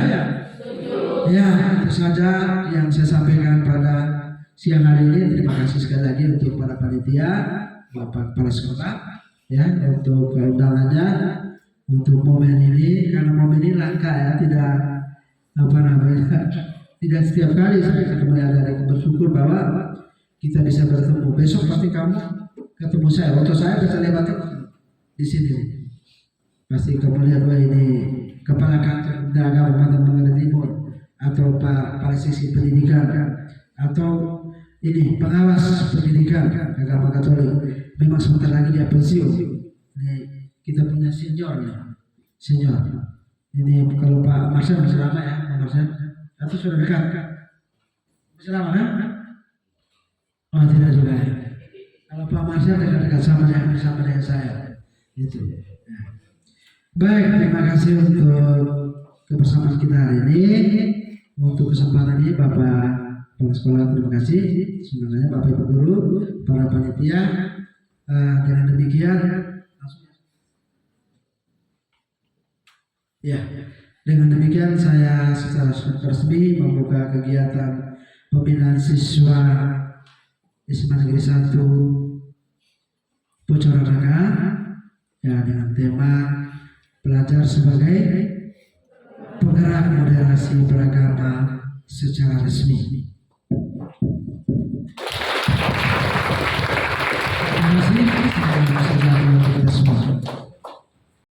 Speaker 7: Ya, itu saja yang saya sampaikan pada siang hari ini. Terima kasih sekali lagi untuk para panitia, Bapak Kepala Sekolah, ya, untuk keundangannya, untuk momen ini. Karena momen ini langka ya, tidak apa namanya, tidak setiap kali saya ketemu adik-adik. Bersyukur bahwa kita bisa bertemu. Besok pasti kamu ketemu saya. Waktu saya bisa lewat di sini. Pasti kamu lihat bahwa ini Kepala Kantor Agama Kota Manggarai Timur atau Pak Sisi Pendidikan atau ini pengawas pendidikan agama Katolik. Memang sebentar lagi dia pensiun. Ini kita punya senior nih, senior. Ini kalau Pak Marcel masih lama ya, Pak Marcel? Atau sudah dekat? Masih lama kan? Oh tidak juga ya. Kalau Pak Marcel dekat-dekat sama dengan saya. Itu. Ya. Baik, terima kasih untuk kebersamaan kita hari ini. Untuk kesempatan ini Bapak Kepala Sekolah terima kasih. Sebenarnya Bapak Ibu Guru, para panitia. Dengan demikian, ya, dengan demikian saya secara resmi membuka kegiatan pembinaan siswa SMA Negeri 1 Pocoranaga ya dengan tema belajar sebagai penggerak moderasi beragama secara resmi.